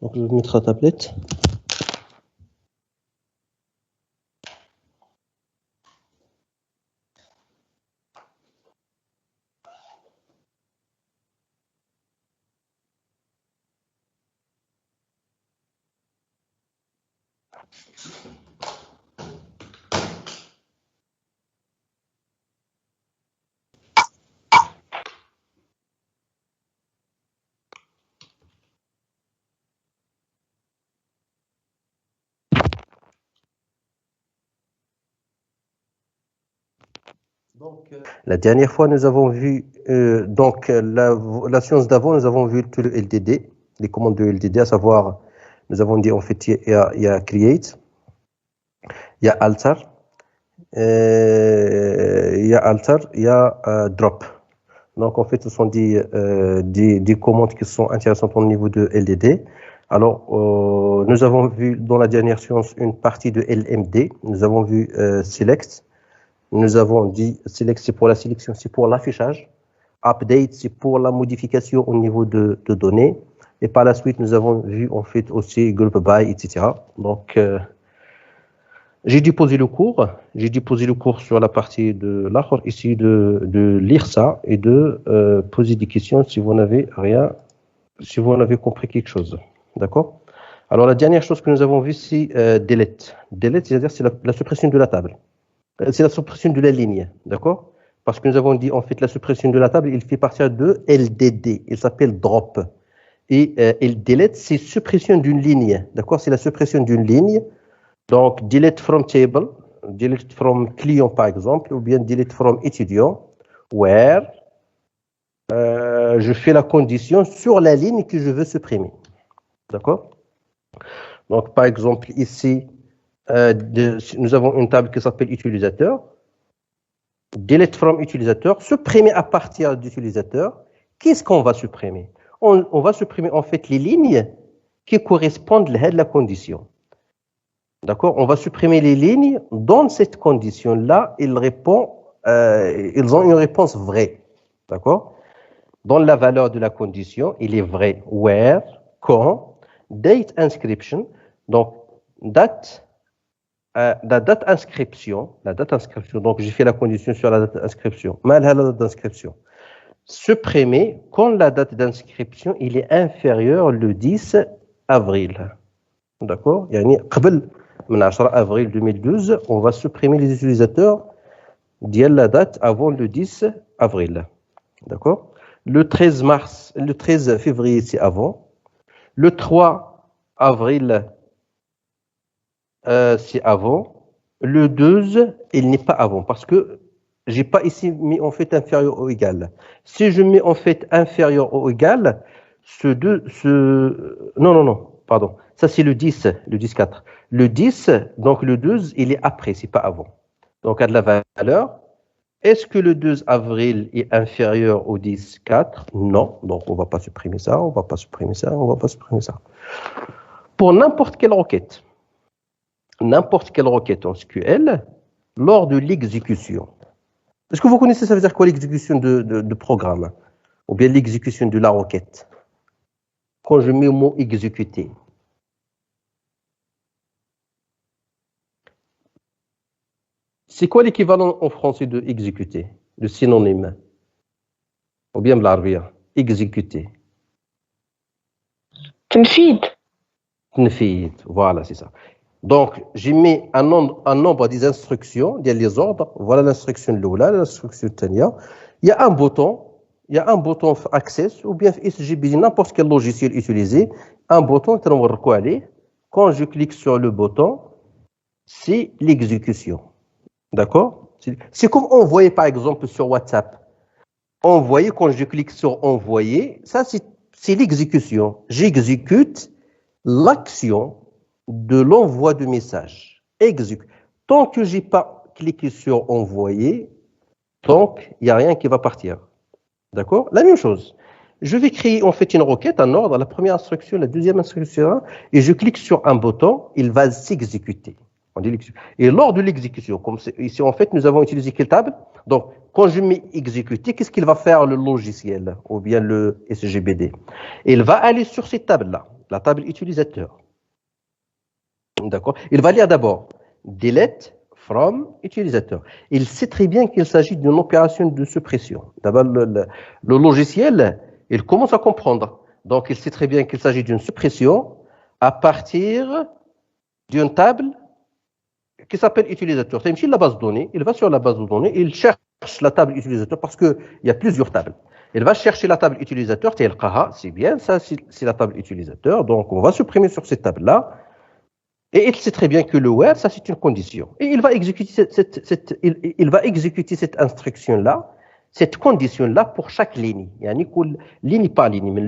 Donc je vais mettre la tablette. Donc, la dernière fois, nous avons vu, la séance d'avant, nous avons vu tout le LDD, les commandes de LDD, à savoir, nous avons dit en fait, il y a create, il y a alter, il y a drop. Donc, en fait, ce sont des commandes qui sont intéressantes au niveau de LDD. Alors, nous avons vu dans la dernière séance une partie de LMD. Nous avons vu select. Nous avons dit select, c'est pour la sélection, c'est pour l'affichage. Update, c'est pour la modification au niveau de données. Et par la suite, nous avons vu en fait aussi group by, etc. Donc, j'ai déposé le cours. J'ai déposé le cours sur la partie de l'autre, ici de lire ça et de poser des questions si vous n'avez rien, si vous n'avez compris quelque chose. D'accord? Alors, la dernière chose que nous avons vue, c'est delete. Delete, c'est-à-dire c'est la suppression de la table. C'est la suppression de la ligne. D'accord? Parce que nous avons dit, en fait, la suppression de la table, il fait partir de LDD. Il s'appelle drop. Et delete, c'est suppression d'une ligne. D'accord? C'est la suppression d'une ligne. Donc, delete from table, delete from client, par exemple, ou bien delete from étudiant, where je fais la condition sur la ligne que je veux supprimer. D'accord? Donc, par exemple, ici, nous avons une table qui s'appelle utilisateur. Delete from utilisateur, supprimer à partir d'utilisateur. Qu'est-ce qu'on va supprimer? On va supprimer en fait les lignes qui correspondent à la condition. D'accord? On va supprimer les lignes. Dans cette condition-là, ils ont une réponse vraie. D'accord? Dans la valeur de la condition, il est vrai. Where, quand, date inscription. Donc, date, la date inscription. Donc, j'ai fait la condition sur la date inscription. Mal à la date d'inscription. Supprimer quand la date d'inscription, il est inférieur le 10 avril. D'accord? Yani, من 10 avril 2012, on va supprimer les utilisateurs d'il la date avant le 10 avril. D'accord? Le 13 février, c'est avant. Le 3 avril, c'est avant. Le 12, il n'est pas avant parce que j'ai pas ici mis en fait inférieur ou égal. Si je mets en fait inférieur ou égal, non, pardon. Ça, c'est le 10, le 10-4. Le 10, donc le 12, il est après, c'est pas avant. Donc, à de la valeur. Est-ce que le 2 avril est inférieur au 10-4? Non. Donc, on va pas supprimer ça, on va pas supprimer ça, on va pas supprimer ça. Pour n'importe quelle requête en SQL, lors de l'exécution. Est-ce que vous connaissez, ça veut dire quoi l'exécution de programme? Ou bien l'exécution de la requête? Quand je mets le mot exécuter. C'est quoi l'équivalent en français de exécuter? Le synonyme? Ou bien l'arabia? Exécuter. تنفيذ. تنفيذ, voilà, c'est ça. Donc, j'ai mis un nombre des instructions, les ordres. Voilà l'instruction l'oula, l'instruction tania. Il y a un bouton access, ou bien SGBD, n'importe quel logiciel utilisé, un bouton, quand je clique sur le bouton, c'est l'exécution. D'accord? C'est comme envoyer, par exemple, sur WhatsApp. Envoyer, quand je clique sur envoyer, ça, c'est l'exécution. J'exécute l'action de l'envoi de message. Tant que je n'ai pas cliqué sur envoyer, donc, il n'y a rien qui va partir. D'accord? La même chose. Je vais créer en fait une requête, un ordre, la première instruction, la deuxième instruction, et je clique sur un bouton, il va s'exécuter. Et lors de l'exécution, comme ici en fait nous avons utilisé quelle table? Donc quand je mets exécuter, qu'est-ce qu'il va faire le logiciel ou bien le SGBD? Il va aller sur cette table-là. la table utilisateur. D'accord? Il va lire d'abord delete from utilisateur. Il sait très bien qu'il s'agit d'une opération de suppression. D'abord, le logiciel, il commence à comprendre. Donc, il sait très bien qu'il s'agit d'une suppression à partir d'une table qui s'appelle utilisateur. C'est la base de données. Il va sur la base de données, il cherche la table utilisateur parce qu'il y a plusieurs tables. Il va chercher la table utilisateur, c'est bien, ça c'est la table utilisateur. Donc, on va supprimer sur cette table-là. Et il sait très bien que le where, ça c'est une condition. Et il va exécuter cette instruction-là, cette condition-là pour chaque ligne. Yani, ligne par ligne, mais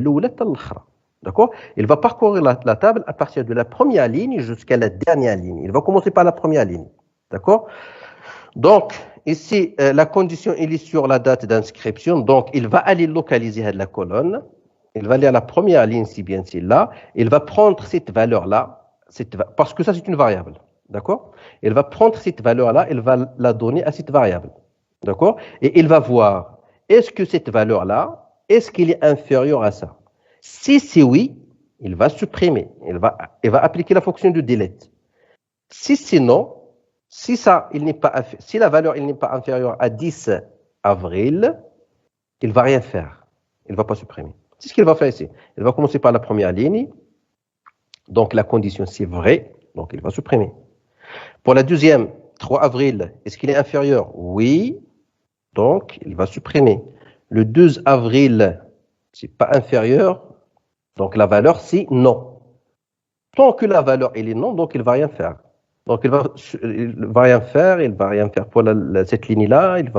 d'accord? Il va parcourir la table à partir de la première ligne jusqu'à la dernière ligne. Il va commencer par la première ligne. D'accord? Donc, ici, la condition elle est sur la date d'inscription. Donc, il va aller localiser la colonne. Il va aller à la première ligne, si bien celle-là. Il va prendre cette valeur-là. Parce que ça, c'est une variable. D'accord? Il va prendre cette valeur-là, il va la donner à cette variable. D'accord? Et il va voir, est-ce que cette valeur-là, est-ce qu'il est inférieur à ça? Si c'est oui, il va supprimer. Il va appliquer la fonction de delete. Si c'est non, si la valeur n'est pas inférieure à 10 avril, il ne va rien faire. Il ne va pas supprimer. C'est ce qu'il va faire ici. Il va commencer par la première ligne. Donc, la condition, c'est vrai. Donc, il va supprimer. Pour la deuxième, 3 avril, est-ce qu'il est inférieur? Oui. Donc, il va supprimer. Le 2 avril, c'est pas inférieur. Donc, la valeur, c'est non. Tant que la valeur, elle est non, donc il ne va rien faire. Donc, il va rien faire. Il ne va rien faire pour cette ligne-là. Il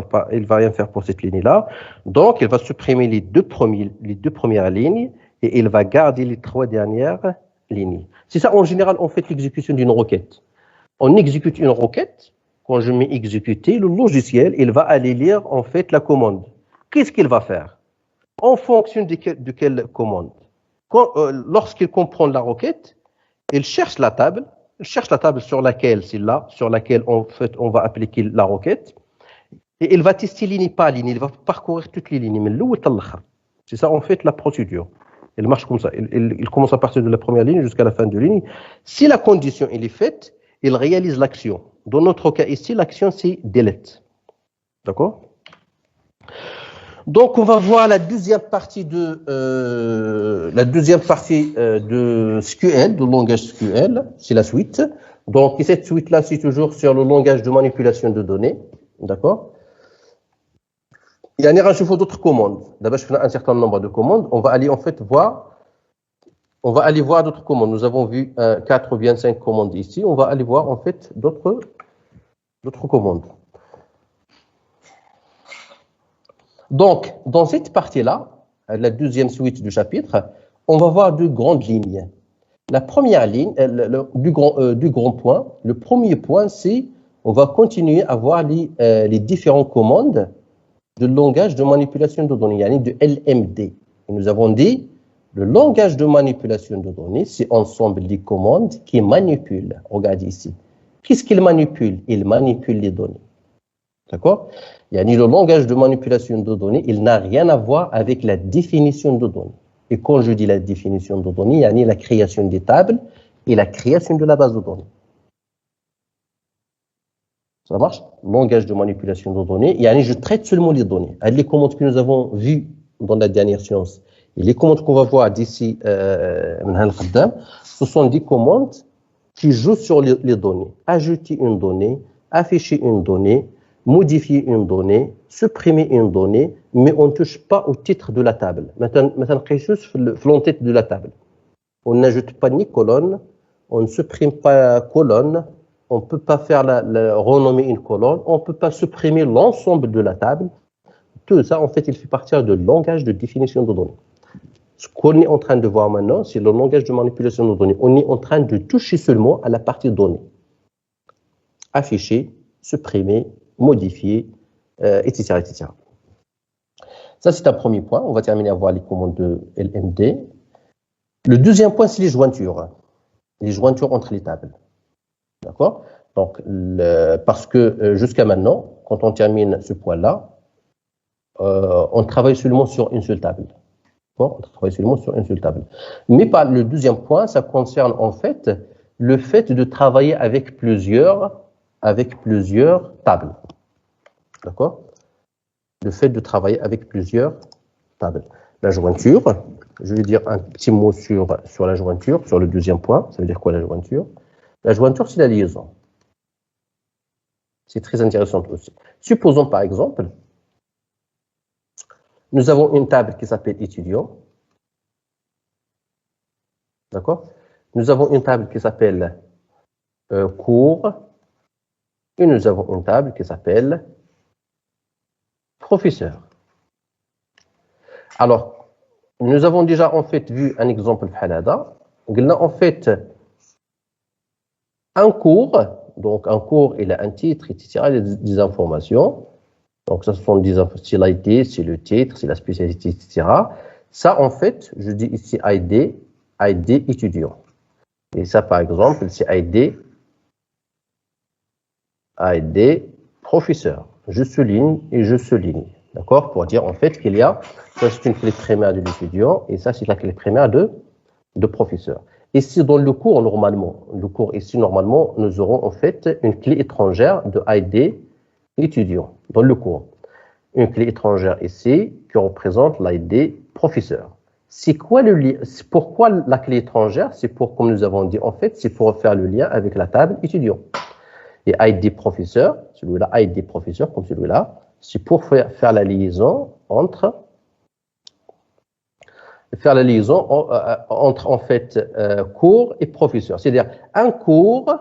va rien faire pour cette ligne-là. Donc, il va supprimer les deux premières lignes et il va garder les 3 dernières lignes. C'est ça, en général, on fait l'exécution d'une requête. On exécute une requête. Quand je mets exécuter, le logiciel, il va aller lire, en fait, la commande. Qu'est-ce qu'il va faire? En fonction de quelle commande? Lorsqu'il comprend la requête, il cherche la table sur laquelle c'est là, sur laquelle, en fait, on va appliquer la requête. Et il va tester ligne par ligne. Il va parcourir toutes les lignes. C'est ça, en fait, la procédure. Il marche comme ça. Il commence à partir de la première ligne jusqu'à la fin de ligne. Si la condition elle est faite, il réalise l'action. Dans notre cas ici, l'action c'est delete. D'accord? Donc on va voir la deuxième partie de SQL, du langage SQL. C'est la suite. Donc cette suite-là, c'est toujours sur le langage de manipulation de données. D'accord? Il y a d'autres commandes. D'abord, je fais un certain nombre de commandes. On va aller en fait voir d'autres commandes. Nous avons vu 4 ou bien 5 commandes ici. On va aller voir en fait d'autres commandes. Donc, dans cette partie-là, la deuxième suite du chapitre, on va voir deux grandes lignes. La première ligne, du grand point, le premier point, c'est on va continuer à voir les différentes commandes de langage de manipulation de données, yani de LMD. Et nous avons dit, le langage de manipulation de données, c'est ensemble des commandes qui manipulent. Regardez ici. Qu'est-ce qu'il manipule? Il manipule les données. D'accord? Yani le langage de manipulation de données, il n'a rien à voir avec la définition de données. Et quand je dis la définition de données, yani la création des tables et la création de la base de données. Ça marche? Langage de manipulation de données. Yani je traite seulement les données. Les commandes que nous avons vues dans la dernière séance et les commandes qu'on va voir d'ici, ce sont des commandes qui jouent sur les données. Ajouter une donnée, afficher une donnée, modifier une donnée, supprimer une donnée, mais on ne touche pas au titre de la table. Maintenant, l'entête de la table. On n'ajoute pas ni colonne, on ne supprime pas colonne, on ne peut pas faire renommer une colonne, on ne peut pas supprimer l'ensemble de la table. Tout ça, en fait, il fait partie du langage de définition de données. Ce qu'on est en train de voir maintenant, c'est le langage de manipulation de données. On est en train de toucher seulement à la partie données. Afficher, supprimer, modifier, etc., etc. Ça, c'est un premier point. On va terminer à voir les commandes de LMD. Le deuxième point, c'est les jointures. Les jointures entre les tables. D'accord? Donc, parce que jusqu'à maintenant, quand on termine ce point-là, on travaille seulement sur une seule table. Bon, on travaille seulement sur une seule table. Mais par le deuxième point, ça concerne en fait le fait de travailler avec plusieurs tables. D'accord? Le fait de travailler avec plusieurs tables. La jointure, je vais dire un petit mot sur la jointure, sur le deuxième point. Ça veut dire quoi la jointure? La jointure, c'est la liaison. C'est très intéressant aussi. Supposons par exemple, nous avons une table qui s'appelle étudiant. D'accord? Nous avons une table qui s'appelle cours. Et nous avons une table qui s'appelle professeur. Alors, nous avons déjà en fait vu un exemple Halada. En fait, un cours, donc un cours, il a un titre, etc., il a des informations. Donc, ça sont des infos, c'est l'ID, c'est le titre, c'est la spécialité, etc. Ça, en fait, je dis ici ID étudiant. Et ça, par exemple, c'est ID professeur. Je souligne et je souligne. D'accord? Pour dire en fait qu'il y a, ça c'est une clé primaire de l'étudiant et ça c'est la clé primaire de professeur. Ici dans le cours, normalement, nous aurons en fait une clé étrangère de ID étudiant dans le cours. Une clé étrangère ici qui représente l'ID professeur. C'est quoi le lien? Pourquoi la clé étrangère? C'est pour, comme nous avons dit en fait, c'est pour faire le lien avec la table étudiant. Et ID professeur, celui-là, ID professeur, comme celui-là, c'est pour faire la liaison entre en fait cours et professeur. C'est-à-dire un cours,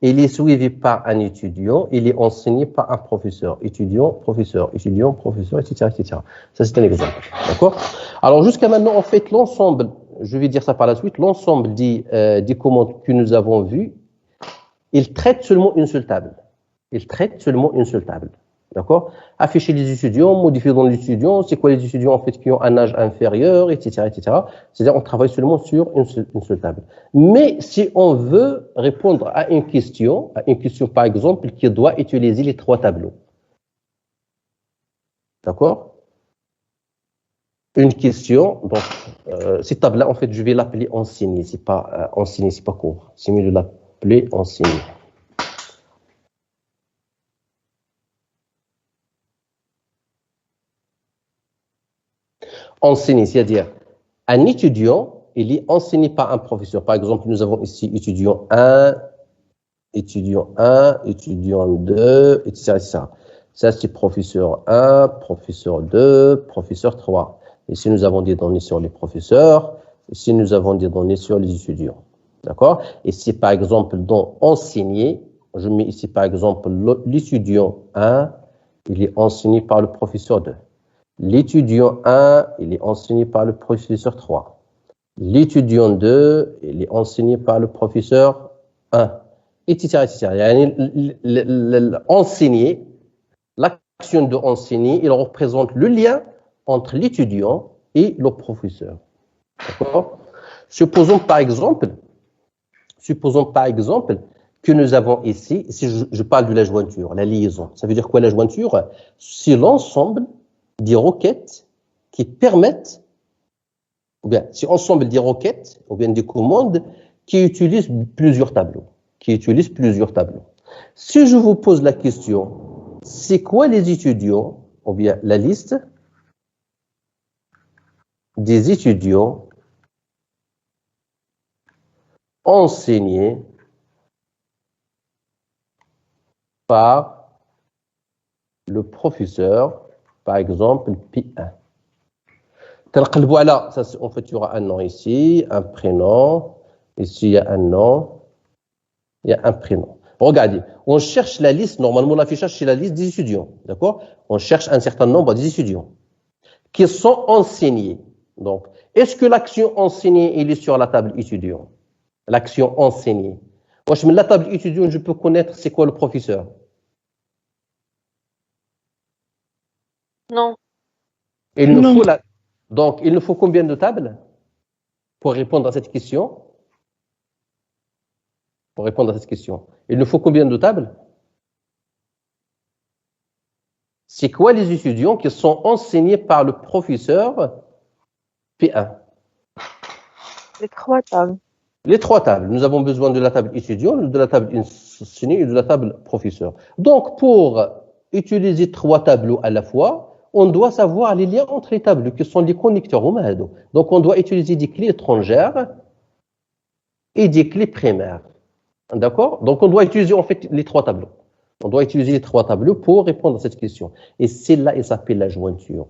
il est suivi par un étudiant, il est enseigné par un professeur. Étudiant, professeur, etc., etc. Ça, c'est un exemple. D'accord? Alors, jusqu'à maintenant, en fait, l'ensemble, je vais dire ça par la suite, l'ensemble des commandes que nous avons vues, il traite seulement une seule table. D'accord? Afficher les étudiants, modifier dans les étudiants, c'est quoi les étudiants en fait qui ont un âge inférieur, etc., etc. C'est-à-dire on travaille seulement sur une seule table. Mais si on veut répondre à une question par exemple qui doit utiliser les trois tableaux. D'accord? Une question, donc cette table-là en fait je vais l'appeler enseigner, c'est pas enseigner, c'est pas court. C'est mieux de l'appeler enseigner. Enseigner, c'est-à-dire un étudiant, il est enseigné par un professeur. Par exemple, nous avons ici étudiant 1, étudiant 2, etc., etc. Ça, c'est professeur 1, professeur 2, professeur 3. Ici, nous avons des données sur les professeurs. Ici, nous avons des données sur les étudiants. D'accord? Et si, par exemple, dans enseigner, je mets ici, par exemple, l'étudiant 1, il est enseigné par le professeur 2. L'étudiant 1, il est enseigné par le professeur 3. L'étudiant 2, il est enseigné par le professeur 1, etc., etc. Enseigner, l'action de enseigner, il représente le lien entre l'étudiant et le professeur. D'accord? Supposons par exemple que nous avons ici, si je parle de la jointure, la liaison. Ça veut dire quoi la jointure? C'est l'ensemble des requêtes qui permettent, ou bien c'est ensemble des requêtes, ou bien des commandes qui utilisent plusieurs tableaux. Si je vous pose la question, c'est quoi les étudiants, ou bien la liste des étudiants enseignés par le professeur, par exemple P1. Voilà, ça, en fait, il y aura un nom ici, un prénom. Ici, il y a un nom, il y a un prénom. Regardez, on cherche la liste, normalement l'affichage, c'est la liste des étudiants, d'accord? On cherche un certain nombre d'étudiants qui sont enseignés. Donc, est-ce que l'action enseignée, il est sur la table étudiant? L'action enseignée. Moi, je mets la table étudiant, je peux connaître c'est quoi le professeur. Non. Donc, il nous faut combien de tables pour répondre à cette question? Il nous faut combien de tables? C'est quoi les étudiants qui sont enseignés par le professeur P1? Les 3 tables. Les 3 tables. Nous avons besoin de la table étudiant, de la table enseignant et de la table professeur. Donc, pour utiliser 3 tableaux à la fois, on doit savoir les liens entre les tableaux, qui sont les connecteurs. Donc, on doit utiliser des clés étrangères et des clés primaires. D'accord? Donc, on doit utiliser en fait les 3 tableaux. On doit utiliser les 3 tableaux pour répondre à cette question. Et celle-là, elle s'appelle la jointure.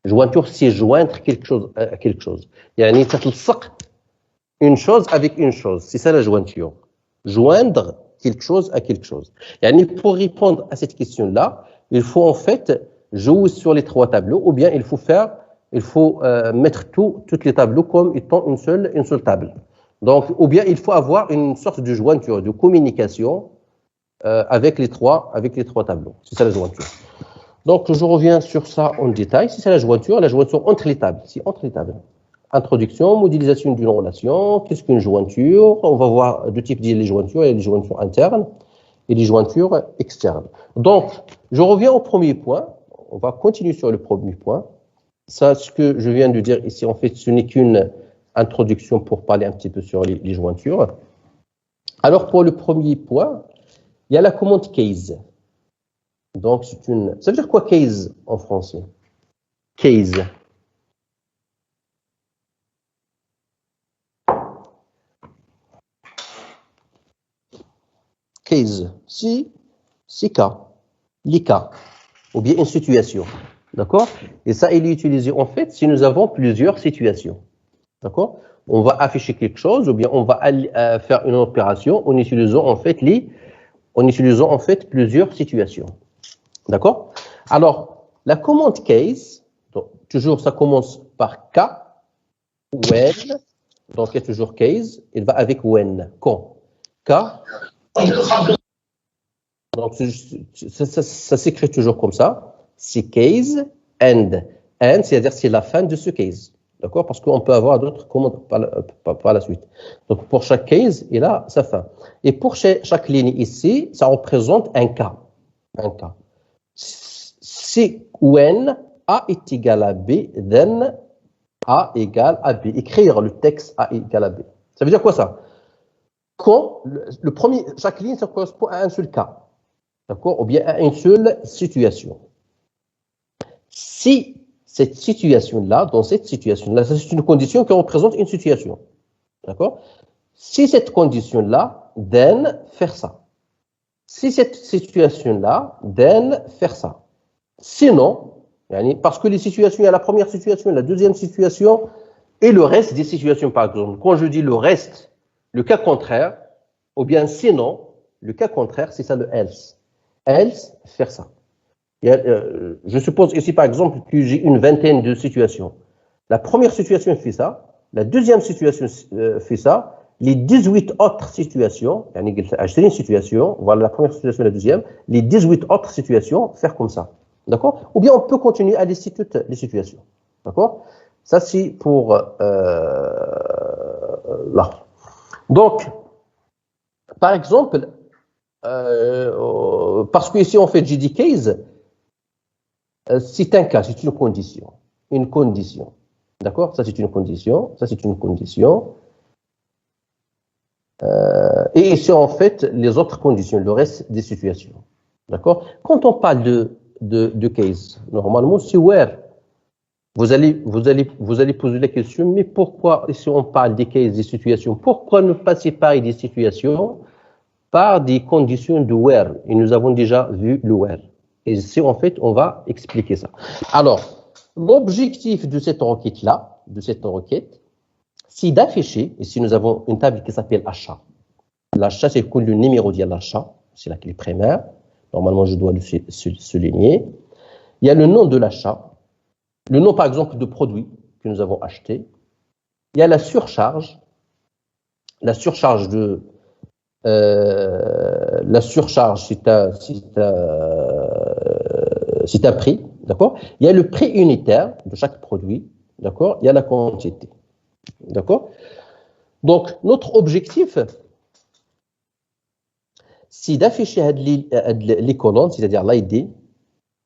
Jointure, c'est joindre quelque chose à quelque chose. يعني تلصق une chose avec une chose. C'est ça la jointure. Joindre quelque chose à quelque chose. يعني pour répondre à cette question-là, il faut en fait jouer sur les 3 tableaux, ou bien il faut mettre toutes les tableaux comme étant une seule table. Donc, ou bien il faut avoir une sorte de jointure, de communication avec les trois tableaux. C'est ça la jointure. Donc, je reviens sur ça en détail. C'est ça la jointure entre les tables. C'est entre les tables. Introduction, modélisation d'une relation. Qu'est-ce qu'une jointure? On va voir deux types de jointures. Il y a les jointures internes et les jointures externes. Donc, je reviens au premier point. On va continuer sur le premier point. Ça, ce que je viens de dire ici, en fait, ce n'est qu'une introduction pour parler un petit peu sur les jointures. Alors, pour le premier point, il y a la commande case. Donc, ça veut dire quoi case en français? Case. Case. Si cas. Les cas. Ou bien une situation. D'accord? Et ça, il est utilisé en fait si nous avons plusieurs situations. D'accord? On va afficher quelque chose ou bien on va faire une opération en utilisant en fait plusieurs situations. D'accord? Alors, la commande case, donc, toujours ça commence par K, when, donc il y a toujours case, il va avec when, quand. K, donc ça s'écrit toujours comme ça, c'est case, and, c'est-à-dire c'est la fin de ce case. D'accord? Parce qu'on peut avoir d'autres commandes par la suite. Donc, pour chaque case, il a sa fin. Et pour chaque ligne ici, ça représente un cas. Un cas. Si when A est égal à B, then A égale à B. Écrire le texte A égale à B. Ça veut dire quoi ça? Quand chaque ligne, ça correspond à un seul cas. D'accord? Ou bien à une seule situation. Si cette situation-là, dans cette situation-là, c'est une condition qui représente une situation. D'accord? Si cette condition-là, then faire ça. Si cette situation-là, then faire ça. Sinon, parce que les situations, il y a la première situation, la deuxième situation et le reste des situations, par exemple. Quand je dis le reste, le cas contraire, ou bien sinon, le cas contraire, c'est ça le else. Else, faire ça. Je suppose ici, par exemple, que j'ai une vingtaine de situations. La première situation fait ça, la deuxième situation fait ça, les 18 autres situations, 20 situations, voilà la première situation et la deuxième, les 18 autres situations, faire comme ça. D'accord? Ou bien on peut continuer à lister toutes les situations. D'accord? Ça, c'est pour là. Donc, par exemple, parce que ici, en fait, j'ai dit case, c'est un cas, c'est une condition. Une condition. D'accord? Ça, c'est une condition. Ça, c'est une condition. Et ici, en fait, les autres conditions, le reste des situations. D'accord? Quand on parle de case, normalement, c'est where. Vous allez poser la question, mais pourquoi, si on parle des cases, des situations, pourquoi ne pas séparer des situations par des conditions de where? Et nous avons déjà vu le where. Et ici, en fait, on va expliquer ça. Alors, l'objectif de cette requête-là, c'est d'afficher, ici nous avons une table qui s'appelle achat. L'achat, c'est le numéro de l'achat, c'est la clé primaire. Normalement, je dois le souligner. Il y a le nom de l'achat, le nom, par exemple, de produit que nous avons acheté. Il y a la surcharge. La surcharge, c'est un prix, d'accord? Il y a le prix unitaire de chaque produit, d'accord? Il y a la quantité, d'accord? Donc, notre objectif, c'est d'afficher les colonnes, c'est-à-dire l'ID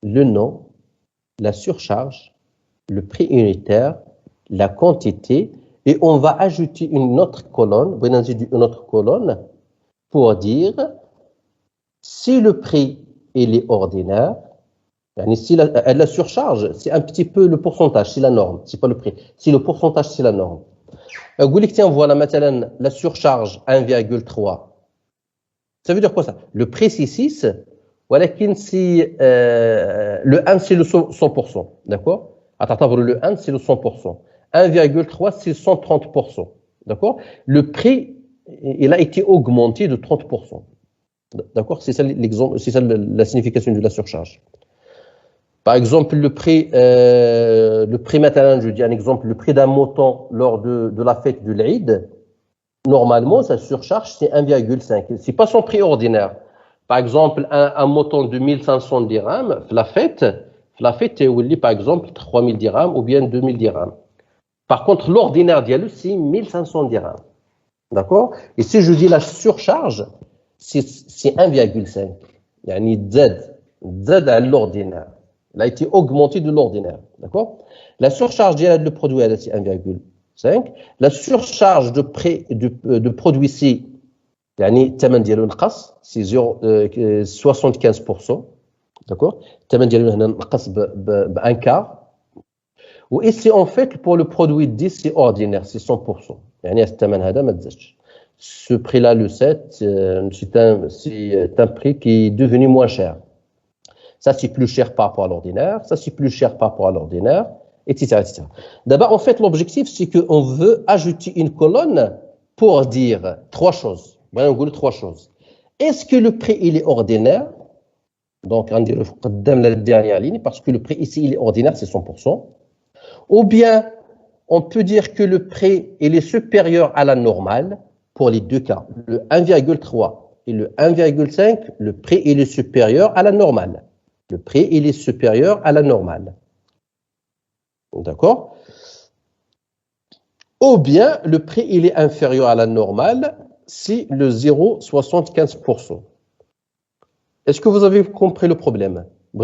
le nom, la surcharge, le prix unitaire, la quantité, et on va ajouter une autre colonne, pour dire si le prix il est ordinaire, si la surcharge, c'est un petit peu le pourcentage, c'est la norme, c'est pas le prix. Si le pourcentage, c'est la norme. Tiens, voilà, maintenant, la surcharge 1,3. Ça veut dire quoi ça? Le prix, c'est 6, voilà, si le 1, c'est le 100%, d'accord? Attends, le 1, c'est le 100%. 1,3, c'est 130%, d'accord? Le prix, il a été augmenté de 30%. D'accord? C'est ça l'exemple, c'est ça la signification de la surcharge. Par exemple, le prix maintenant, je dis un exemple, le prix d'un mouton lors de la fête de l'Eid, normalement, sa surcharge, c'est 1,5. C'est pas son prix ordinaire. Par exemple, un mouton de 1500 dirhams, la fête, par exemple, 3000 dirhams ou bien 2000 dirhams. Par contre, l'ordinaire d'Yalou, c'est 1500 dirhams. D'accord? Et si je dis la surcharge, c'est 1,5. Yani Z à l'ordinaire. Il a été augmenté de l'ordinaire. D'accord? La surcharge de produit, c'est 1,5. La surcharge de produit, c'est c'est 75%. D'accord? Un quart. Ou ici, en fait, pour le produit 10, c'est ordinaire, c'est 100%. Ce prix-là, le 7, c'est un prix qui est devenu moins cher. Ça, c'est plus cher par rapport à l'ordinaire. Ça, c'est plus cher par rapport à l'ordinaire, etc., etc. D'abord, en fait, l'objectif, c'est qu'on veut ajouter une colonne pour dire trois choses. Voilà, on dit trois choses. Est-ce que le prix, il est ordinaire? Donc, on dit la dernière ligne, parce que le prix ici, il est ordinaire, c'est 100%. Ou bien, on peut dire que le prix, il est supérieur à la normale pour les deux cas. Le 1,3 et le 1,5, le prix, il est supérieur à la normale. Le prix, il est supérieur à la normale. D'accord? Ou bien, le prix, il est inférieur à la normale si le 0,75%. Est-ce que vous avez compris le problème? On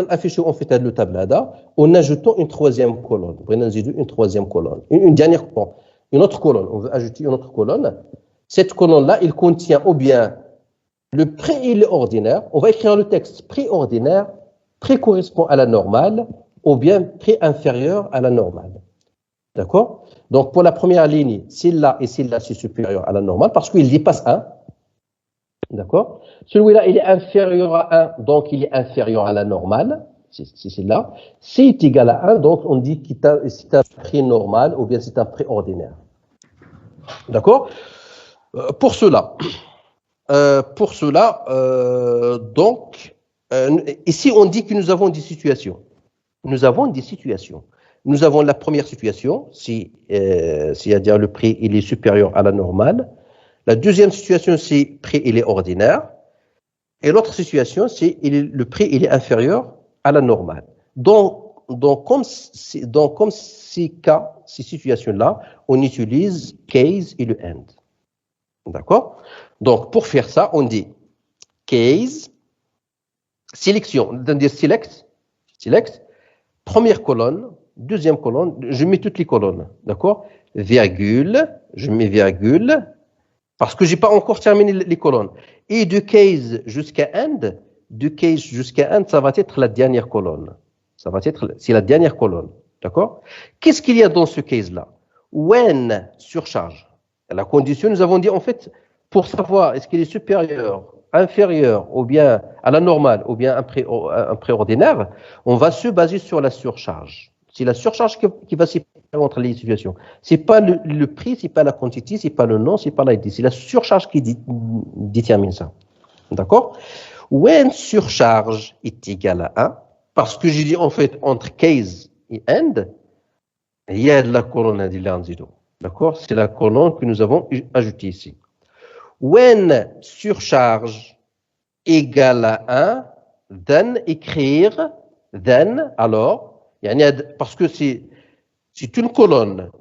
affiche en fait le tableau en ajoutant une troisième colonne. Une troisième colonne. Une dernière colonne. Une autre colonne. On veut ajouter une autre colonne. Cette colonne-là, il contient ou bien le prix il est ordinaire. On va écrire le texte prix ordinaire, prix correspond à la normale, ou bien prix inférieur à la normale. D'accord? Donc pour la première ligne, celle-là et celle-là, c'est supérieur à la normale parce qu'il dépasse 1. D'accord? Celui-là, il est inférieur à 1, donc il est inférieur à la normale. C'est celle-là. C'est égal à 1, donc on dit que c'est un prix normal ou bien c'est un prix ordinaire. D'accord? Pour cela, ici on dit que nous avons des situations. Nous avons la première situation, c'est-à-dire le prix il est supérieur à la normale. La deuxième situation, c'est prix il est ordinaire. Et l'autre situation, c'est le prix il est inférieur à la normale. Donc comme ces cas, ces situations-là, on utilise case et le and. D'accord? Donc pour faire ça, on dit case, sélection, c'est-à-dire select, première colonne, deuxième colonne, je mets toutes les colonnes, d'accord? Virgule, je mets virgule, parce que je n'ai pas encore terminé les colonnes. Et de case jusqu'à end, ça va être la dernière colonne. C'est la dernière colonne, d'accord? Qu'est-ce qu'il y a dans ce case-là? When surcharge. La condition, nous avons dit en fait, pour savoir est-ce qu'il est supérieur, inférieur, ou bien à la normale, ou bien un prix ordinaire, on va se baser sur la surcharge. C'est la surcharge qui va séparer entre les situations. C'est pas le prix, c'est pas la quantité, c'est pas le nom, c'est pas l'ID. C'est la surcharge qui détermine ça. D'accord? When surcharge est égal à 1, parce que j'ai dit en fait entre case et end, il y a de la colonne de l'anzido. D'accord? C'est la colonne que nous avons ajoutée ici. When surcharge égale à 1, then écrire, then, alors, parce que c'est une colonne.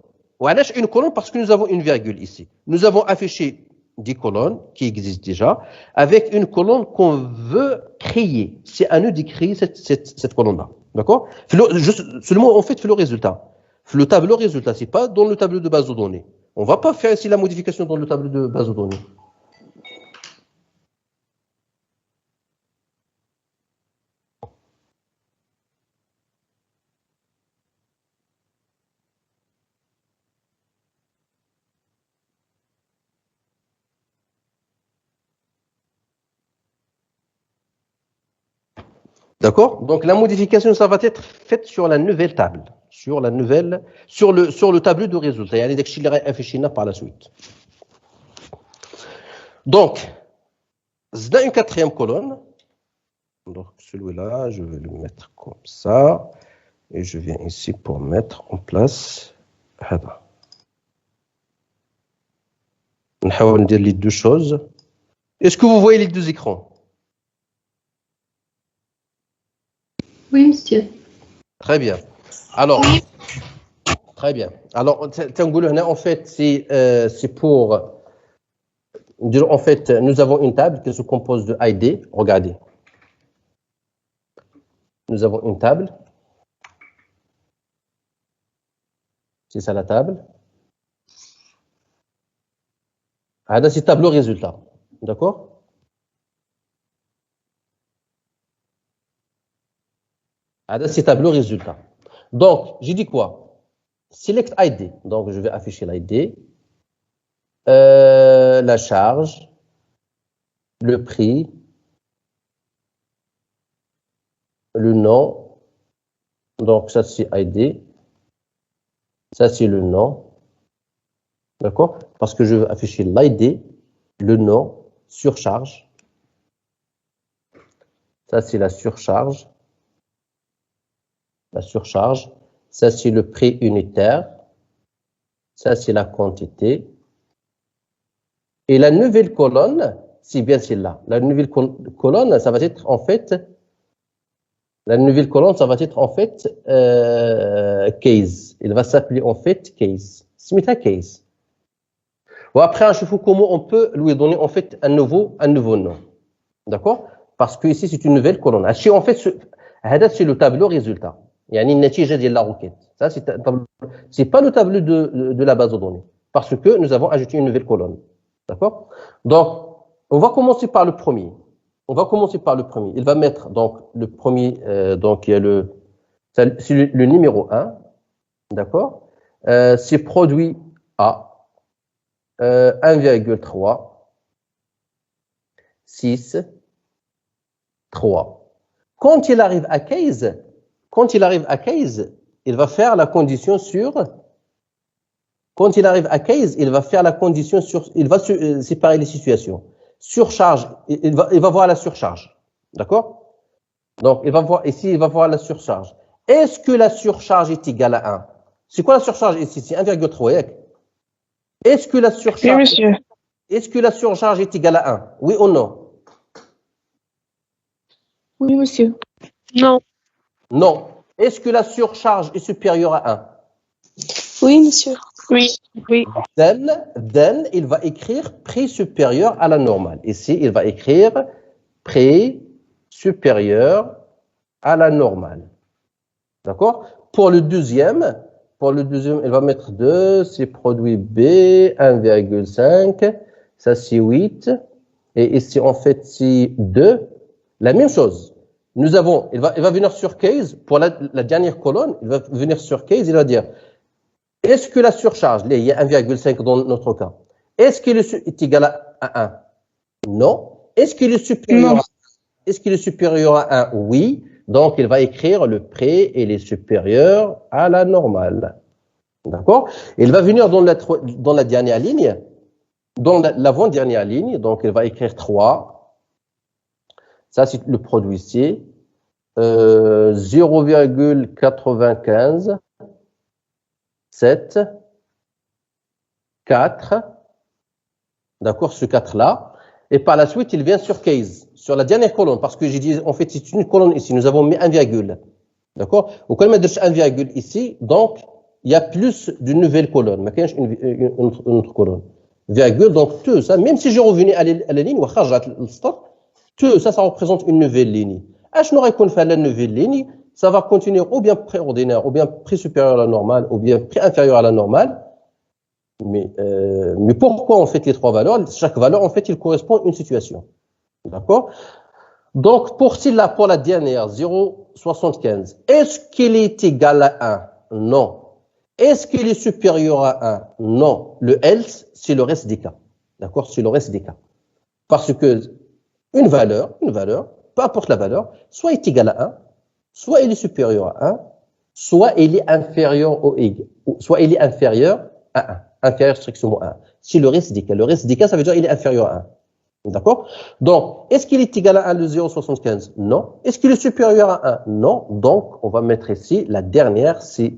Une colonne parce que nous avons une virgule ici. Nous avons affiché 10 colonnes qui existent déjà, avec une colonne qu'on veut créer. C'est à nous de créer cette colonne-là. D'accord? Seulement, en fait, fait le résultat. Le tableau résultat, ce n'est pas dans le tableau de base de données. On ne va pas faire ici la modification dans le tableau de base de données. D'accord? Donc la modification, ça va être faite sur la nouvelle table, sur le tableau de résultats. Il y a des chiffres affichés par la suite. Donc, c'est une quatrième colonne. Donc celui-là, je vais le mettre comme ça. Et je viens ici pour mettre en place. On va dire les deux choses. Est-ce que vous voyez les deux écrans? Oui, monsieur. Très bien. Alors, très bien. Alors, en fait, c'est pour dire, en fait, nous avons une table qui se compose de ID. Regardez. Nous avons une table. C'est ça la table. Là, c'est tableau résultat. D'accord? C'est tableau résultat. Donc, j'ai dit quoi? Select ID. Donc, je vais afficher l'ID. La charge. Le prix. Le nom. Donc, ça, c'est ID. Ça, c'est le nom. D'accord? Parce que je veux afficher l'ID, le nom, surcharge. Ça, c'est la surcharge. La surcharge. Ça, c'est le prix unitaire. Ça, c'est la quantité. Et la nouvelle colonne, c'est bien celle-là. La nouvelle colonne, ça va être en fait, case. Il va s'appeler en fait case. C'est case. Bon, après, je vois comment on peut lui donner en fait un nouveau nom. D'accord? Parce que ici, c'est une nouvelle colonne. En fait, c'est le tableau résultat. Il y a une natija de la requête. Ça, c'est pas le tableau de la base de données. Parce que nous avons ajouté une nouvelle colonne. D'accord? Donc, on va commencer par le premier. Il va mettre, donc, le premier, donc, il y a c'est le numéro 1. D'accord? C'est produit A. 1,3, 6, 3. Quand il arrive à case, il va faire la condition sur. Quand il arrive à case, il va faire la condition sur. Il va séparer les situations. Surcharge, il va voir la surcharge. D'accord? Donc, il va voir la surcharge. Est-ce que la surcharge est égale à 1? C'est quoi la surcharge ici? C'est 1,3. Est-ce que la surcharge, Oui, monsieur. est-ce que la surcharge est égale à 1? Oui ou non? Oui, monsieur. Non. Non. Est-ce que la surcharge est supérieure à 1? Oui, monsieur. Oui. Oui. Then, il va écrire prix supérieur à la normale. Ici, il va écrire prix supérieur à la normale. D'accord? Pour le deuxième, il va mettre 2, c'est produit B, 1,5, ça c'est 8, et ici en fait c'est 2. La même chose. Il va venir sur case, pour la dernière colonne, il va venir sur case, il va dire, est-ce que la surcharge, il y a 1,5 dans notre cas, est-ce qu'il est égal à 1? Non. Est-ce qu'il est supérieur à 1? Oui. Donc, il va écrire le prix et il est supérieur à la normale. D'accord? Il va venir dans la dernière ligne, dans l'avant-dernière ligne, donc il va écrire 3. Ça, c'est le produit C. 0,95, 7, 4. D'accord, ce 4-là. Et par la suite, il vient sur case, sur la dernière colonne, parce que j'ai dit, en fait, c'est une colonne ici. Nous avons mis 1, d'accord? Au cas où on met 1, ici, donc, il y a plus d'une nouvelle colonne. Mais il y a une autre colonne. virgule, donc tout ça, même si je revenais à la ligne, tout ça, ça représente une nouvelle ligne. Je n'aurais qu'on fait la nouvelle ligne, ça va continuer ou bien préordinaire, ou bien pré-supérieur à la normale, ou bien pré-inférieur à la normale. Mais pourquoi on fait les trois valeurs? Chaque valeur, en fait, il correspond à une situation. D'accord? Donc, pour la dernière, 0,75, est-ce qu'il est égal à 1? Non. Est-ce qu'il est supérieur à 1? Non. Le else, c'est le reste des cas. D'accord? C'est le reste des cas. Parce que une valeur, peu importe la valeur, soit est égal à 1, soit il est supérieur à 1, soit il est inférieur soit il est inférieur à 1. Inférieur strictement à 1. C'est le reste des cas. Le reste des cas, ça veut dire qu'il est inférieur à 1. D'accord? Donc, est-ce qu'il est égal à 1 de 0,75? Non. Est-ce qu'il est supérieur à 1? Non. Donc, on va mettre ici, la dernière, c'est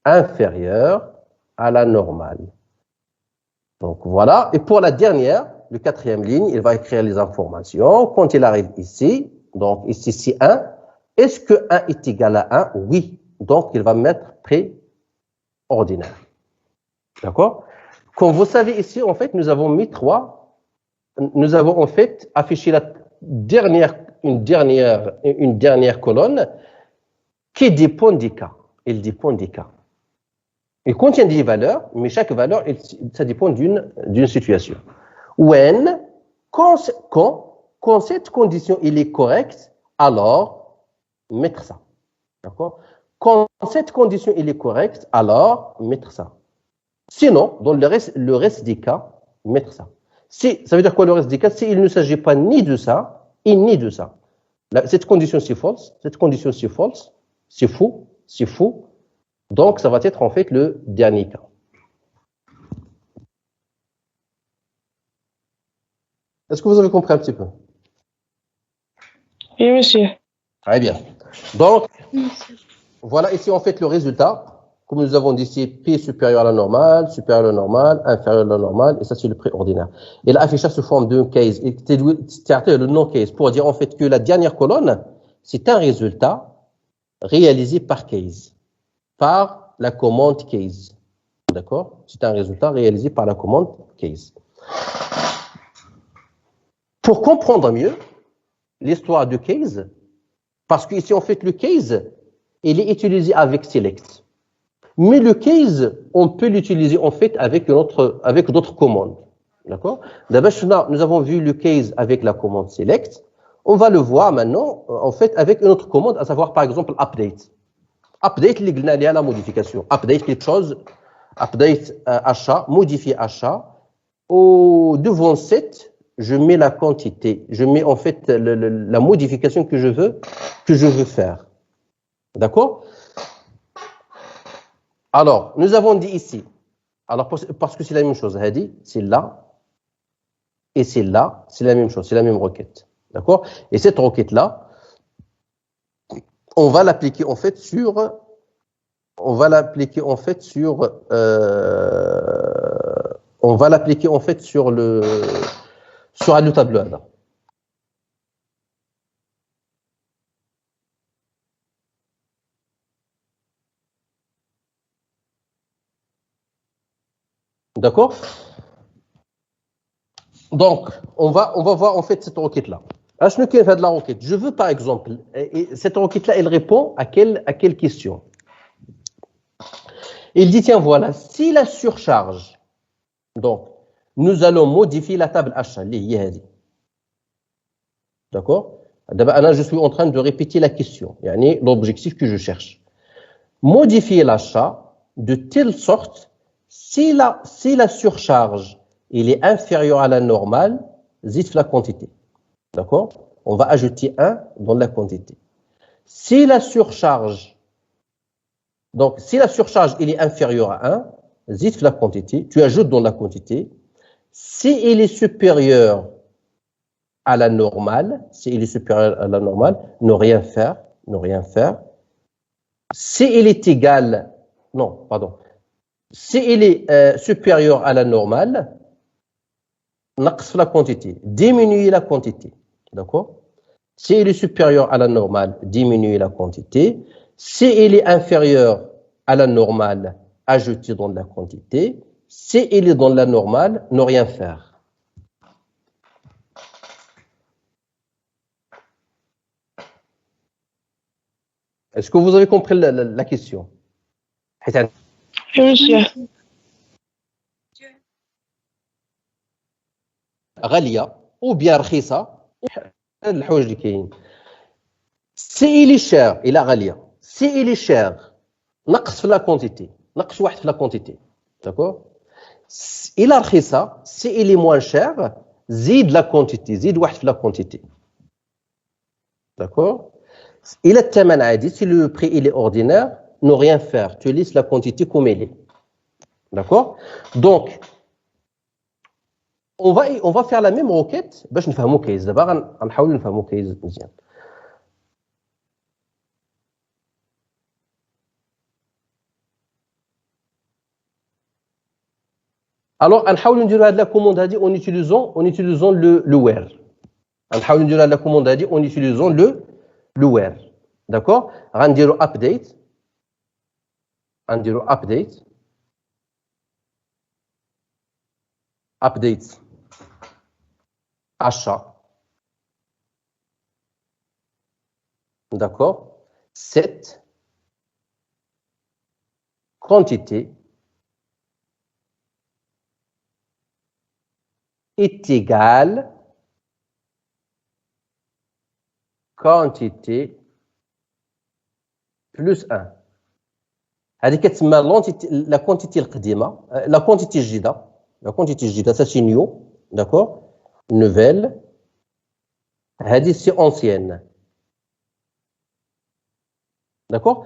inférieur à la normale. Donc, voilà. Et pour la dernière, le quatrième ligne, il va écrire les informations. Quand il arrive ici, donc ici, c'est 1. Est-ce que 1 est égal à 1? Oui. Donc, il va mettre pré-ordinaire. D'accord? Comme vous savez ici, en fait, nous avons mis 3. Nous avons en fait affiché une dernière colonne qui dépend des cas. Elle dépend des cas. Il contient des valeurs, mais chaque valeur, ça dépend d'une situation. Quand cette condition elle est correcte, alors mettre ça. D'accord? Quand cette condition elle est correcte, alors mettre ça. Sinon, dans le reste des cas, mettre ça. Ça veut dire quoi le reste des cas? S'il ne s'agit pas ni de ça, et ni de ça. Cette condition c'est false, cette condition c'est false, c'est faux, c'est faux. Donc ça va être en fait le dernier cas. Est-ce que vous avez compris un petit peu? Oui, monsieur. Très bien. Donc, voilà ici en fait le résultat. Comme nous avons dit ici, P supérieur à la normale, inférieur à la normale, et ça c'est le préordinaire. Et l'affichage se forme d'un case, et c'est le non-case, pour dire en fait que la dernière colonne, c'est un résultat réalisé par case, par la commande case. D'accord? C'est un résultat réalisé par la commande case. Pour comprendre mieux l'histoire de case, parce qu'ici en fait le case, il est utilisé avec select. Mais le case, on peut l'utiliser en fait avec d'autres commandes. D'accord? D'abord, nous avons vu le case avec la commande select. On va le voir maintenant, en fait, avec une autre commande, à savoir par exemple update. Update, il y a la modification. Update quelque chose, update achat, modifier achat. Devant 7, je mets la quantité. Je mets en fait la modification que je veux faire. D'accord? Alors, nous avons dit ici, alors parce que c'est la même chose, c'est là, et c'est là, c'est la même chose, c'est la même requête. D'accord? Et cette requête-là, on va l'appliquer en fait sur le tableau là. D'accord? Donc, on va voir en fait cette requête-là. Je veux par exemple, et cette requête-là, elle répond à quelle question? Il dit, tiens, voilà, si la surcharge, donc, nous allons modifier la table achat, d'accord? D'abord, je suis en train de répéter la question, l'objectif que je cherche. Modifier l'achat de telle sorte, si la surcharge il est inférieur à la normale, zif la quantité. D'accord? On va ajouter 1 dans la quantité. Si la surcharge il est inférieur à 1, zif la quantité, tu ajoutes dans la quantité. Si il est supérieur à la normale, ne rien faire. Si il est égal, si il est supérieur à la normale, la quantité, diminuer la quantité. D'accord? Si il est supérieur à la normale, diminuer la quantité. Si il est inférieur à la normale, ajouter dans la quantité. si il est dans la normale, ne rien faire. Est-ce que vous avez compris la question? Oui, monsieur. غالية ou bien رخيصة الحوايج اللي كاين. سي إلي شير إلا غالية، سي إلي شير نقص في لا كونتيتي، نقص واحد في لا كونتيتي، داكور. إلا رخيصة سي إلي موان شير زيد لا كونتيتي، زيد واحد في لا كونتيتي، داكور. إلا الثمن عادي سي لو بري إلي أوردينير نو ريان فير، تو ليس لا كونتيتي كوم إلي، داكور. دونك on va faire la même requête باش نفهموا كيس. دابا غنحاولوا نفهموا كيس مزيان. Alors غنحاولوا نديروا هاد لا كوموند هادي en utilisant le where. غنحاولوا نديروا هاد لا كوموند هادي en utilisant le where. داكور. غنديروا update، غنديروا update achat. D'accord. Cette quantité est égale quantité plus 1. هذه كتسمى la quantité القديمة، la quantité الجديدة. La quantité الجديدة ça c'est new، d'accord. Nouvelle. هذه c'est ancienne. D'accord.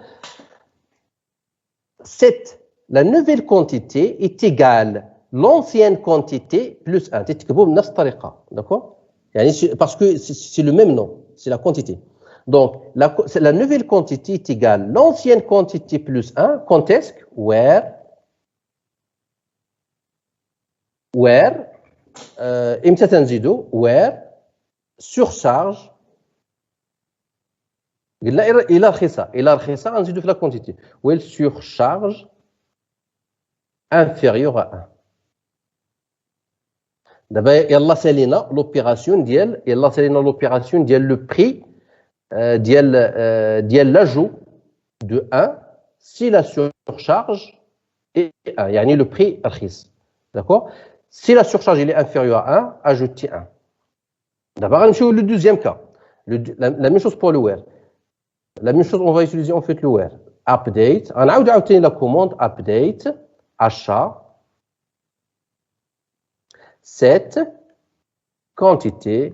La nouvelle quantité est égale l'ancienne quantité plus 1. تكتبوا بنفس الطريقة، d'accord. يعني parce que c'est le même nom, c'est la quantité. Donc la nouvelle quantité est égale l'ancienne quantité plus 1. Quand est-ce que where امتى تنزيدوا where surcharge. قلنا إلا رخيصة غنزيدو في لا كونتيتي. ويل surcharge inférieur à 1. دابا يلا سالينا لوبيراسيون ديال لو بري ديال لاجو دو 1 si la surcharge est 1. يعني le prix رخيص، d'accord. Si la surcharge est inférieure à 1, ajoutez 1. دابا غنمشيو لو دوزيام كا. La même chose pour le where. La même chose, on va utiliser en fait le where. Update. On a ajouté la commande update achat. Cette quantité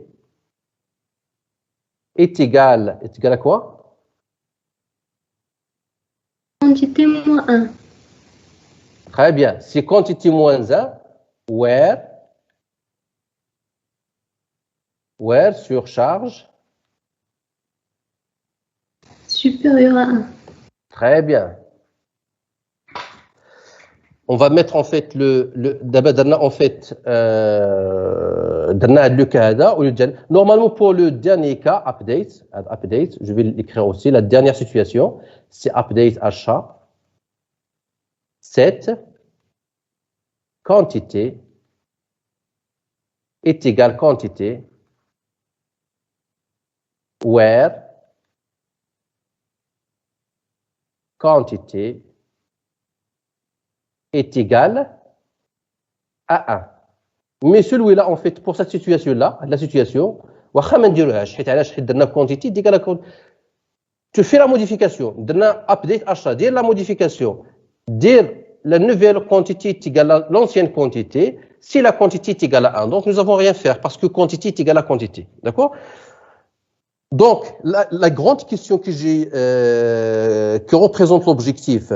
est égale à quoi? Quantité moins 1. Très bien. C'est quantité moins 1. Where surcharge Supérieur à 1. Très bien. On va mettre en fait d'abord en fait le cas normalement pour le dernier cas update, je vais l'écrire aussi. La dernière situation, c'est update achat. Cette quantité est égale quantité where quantité est égale à 1. Mais celui-là, en fait, pour cette situation-là, la situation, tu fais la modification, update achat, dire la modification, dire la nouvelle quantité est égale à l'ancienne quantité, si la quantité est égale à 1. Donc, nous n'avons rien à faire parce que quantité est égale à quantité. D'accord? Donc, la grande question que représente l'objectif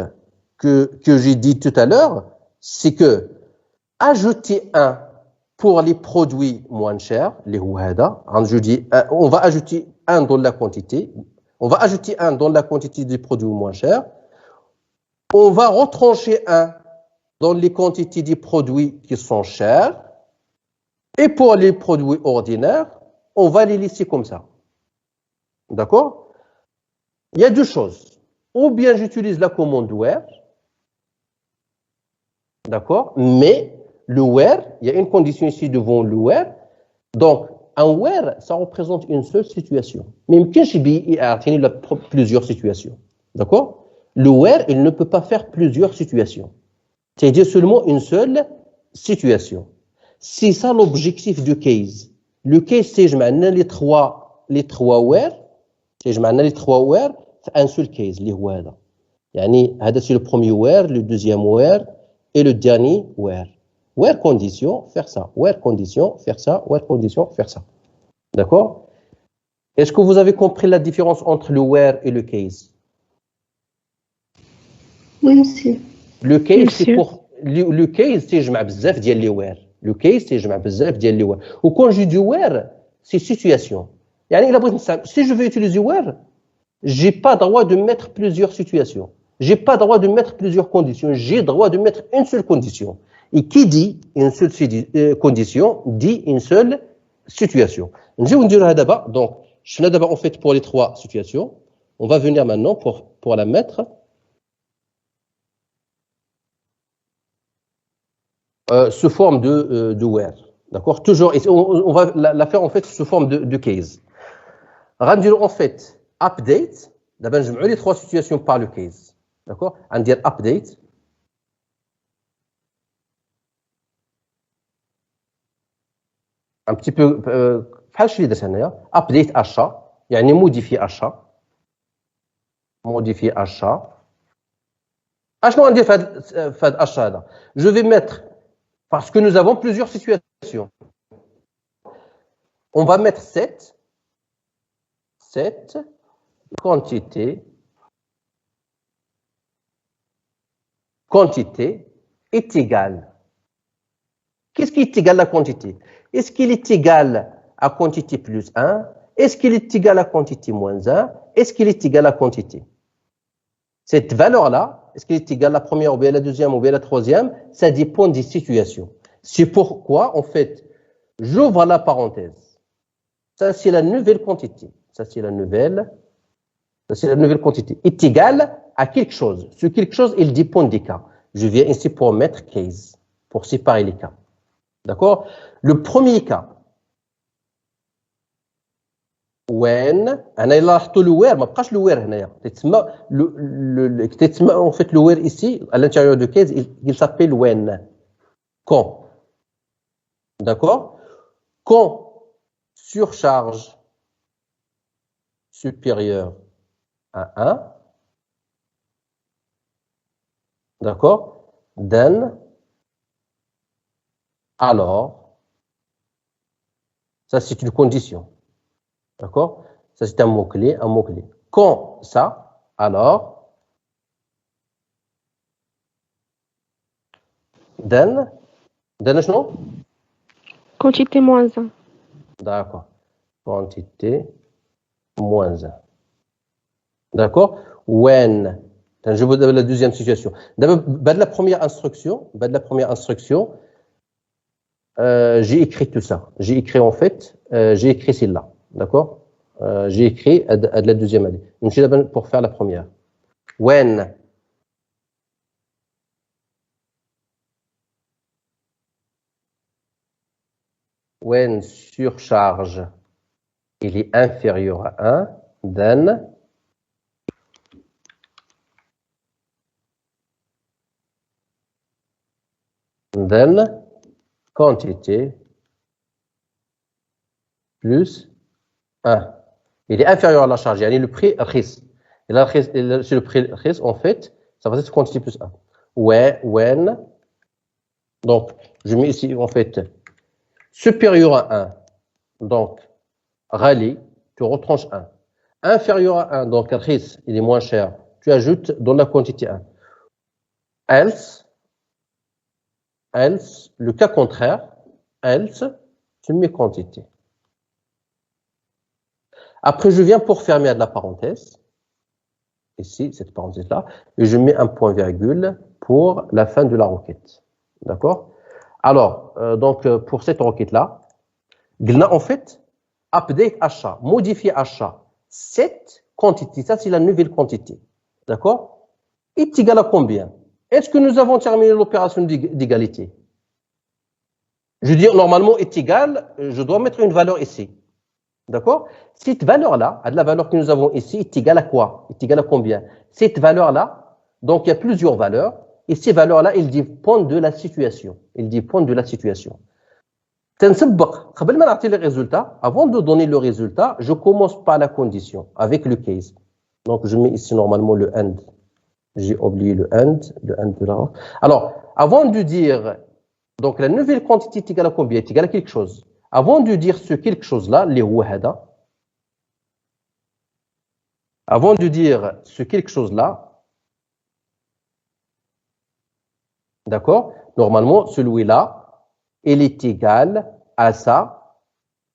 que j'ai dit tout à l'heure, c'est que ajouter 1 pour les produits moins chers, les houhada, on va ajouter 1 dans la quantité, on va ajouter 1 dans la quantité des produits moins chers, on va retrancher 1 dans les quantités des produits qui sont chers, et pour les produits ordinaires, on va les laisser comme ça. D'accord? Il y a deux choses. Ou bien j'utilise la commande where, D'accord? Mais le where, il y a une condition ici devant le where. Donc, un where, ça représente une seule situation. Mais il y a plusieurs situations. D'accord? Le where, il ne peut pas faire plusieurs situations. C'est-à-dire seulement une seule situation. C'est ça l'objectif du case. Le case, c'est je mets les trois where, c'est je mets les trois where, c'est un seul case, les where. Yani, c'est le premier where, le deuxième where et le dernier where. Where condition, faire ça. Where condition, faire ça. Where condition, faire ça. D'accord? Est-ce que vous avez compris la différence entre le where et le case? Oui, monsieur. Le case, c'est pour le case, c'est je mets bzaf dial les where. Le case, c'est je mets bzaf dial les where. Ou quand je dis where, c'est situation. Yani, si je veux utiliser where, j'ai pas droit de mettre plusieurs situations. J'ai pas droit de mettre plusieurs conditions. J'ai droit de mettre une seule condition. Et qui dit une seule condition dit une seule situation. Donc, je suis là d'abord en fait pour les trois situations. On va venir maintenant pour la mettre sous forme de where. D'accord? Toujours, on va la faire en fait sous forme de case. Rendu en fait update. D'abord, je mets les trois situations par le case. D'accord? On dit update. Un petit peu بحال شي درت هنايا update achat يعني modifier achat اشنو غندير في هذا achat هذا je vais mettre parce que nous avons plusieurs situations on va mettre cette quantité est égale. Qu'est-ce qui est égal à la quantité? Est-ce qu'il est égal à quantité plus 1? Est-ce qu'il est égal à quantité moins 1? Est-ce qu'il est égal à quantité? Cette valeur-là, est-ce qu'il est égal à la première ou bien à la deuxième ou bien à la troisième? Ça dépend des situations. C'est pourquoi, en fait, j'ouvre la parenthèse. Ça, c'est la nouvelle quantité. Ça, c'est la nouvelle quantité. Est égal à quelque chose. Ce quelque chose, il dépend des cas. Je viens ici pour mettre case, pour séparer les cas. D'accord? Le premier cas, when, انا الا لاحظتوا le where ما بقاش le where هنايا تتسمى en fait le where ici à l'intérieur de case il s'appelle when. Quand. D'accord? Quand surcharge supérieure à 1, d'accord? Then, alors, ça c'est une condition. D'accord? Ça c'est un mot-clé, Quand ça, alors, then non? Quantité moins 1. D'accord. Quantité moins 1. D'accord? When. Je vous donne la deuxième situation. D'abord, la première instruction, j'ai écrit tout ça. J'ai écrit en fait, celle-là. D'accord? J'ai écrit à la deuxième année. Donc, c'est d'abord pour faire la première. When. When surcharge, il est inférieur à 1, then quantité plus 1. Il est inférieur à la charge, il y a le prix RIS. Et là, c'est le prix RIS, en fait, ça va être quantité plus 1. When, donc, je mets ici, en fait, supérieur à 1, donc, rallye, tu retranches 1. Inférieur à 1, donc, RIS, il est moins cher, tu ajoutes dans la quantité 1. Else, le cas contraire, else, tu mets quantité. Après, je viens pour fermer la parenthèse, ici, cette parenthèse-là, et je mets un point virgule pour la fin de la requête. D'accord? Alors, donc, pour cette requête-là, en fait, update achat, modifier achat, cette quantité, ça c'est la nouvelle quantité. D'accord? Est égal à combien? Est-ce que nous avons terminé l'opération d'égalité? Je dis normalement est égal, je dois mettre une valeur ici. D'accord? Cette valeur-là, la valeur que nous avons ici, est égale à quoi? Est égale à combien? Cette valeur-là, donc il y a plusieurs valeurs, et ces valeurs-là, elles dépendent de la situation. Elles dépendent de la situation. Les résultats, avant de donner le résultat, je commence par la condition, avec le case. Donc je mets ici normalement le AND. J'ai oublié le AND de là. Alors, avant de dire, donc la nouvelle quantité est égale à combien? Est égale à quelque chose. Avant de dire ce quelque chose-là, les wahada, avant de dire ce quelque chose-là, d'accord, normalement, celui-là, il est égal à ça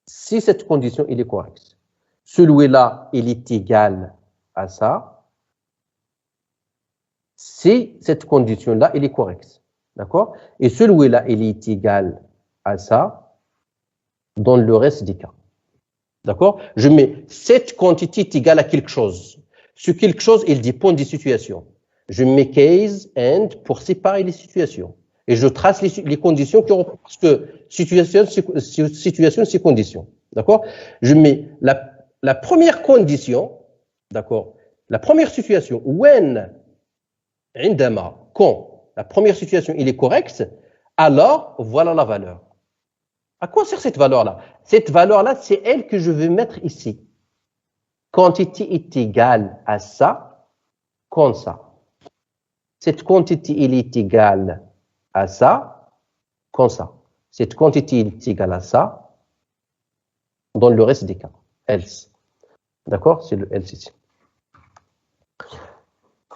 si cette condition il est correcte. Celui-là, il est égal à ça si cette condition-là, il est correcte. D'accord? Et celui-là, il est égal à ça dans le reste des cas. D'accord? Je mets cette quantité est égale à quelque chose. Ce quelque chose, il dépend des situations. Je mets case and pour séparer les situations. Et je trace les conditions qui auront, parce que situation, c'est conditions. D'accord? Je mets la première condition, d'accord? La première situation, when, عندما, quand la première situation, il est correcte, alors voilà la valeur. À quoi sert cette valeur-là? Cette valeur-là, c'est elle que je vais mettre ici. Quantité est égale à ça, comme ça. Cette quantité, elle est égale à ça, comme ça. Cette quantité est égale à ça, dans le reste des cas. Else. D'accord? C'est le else ici.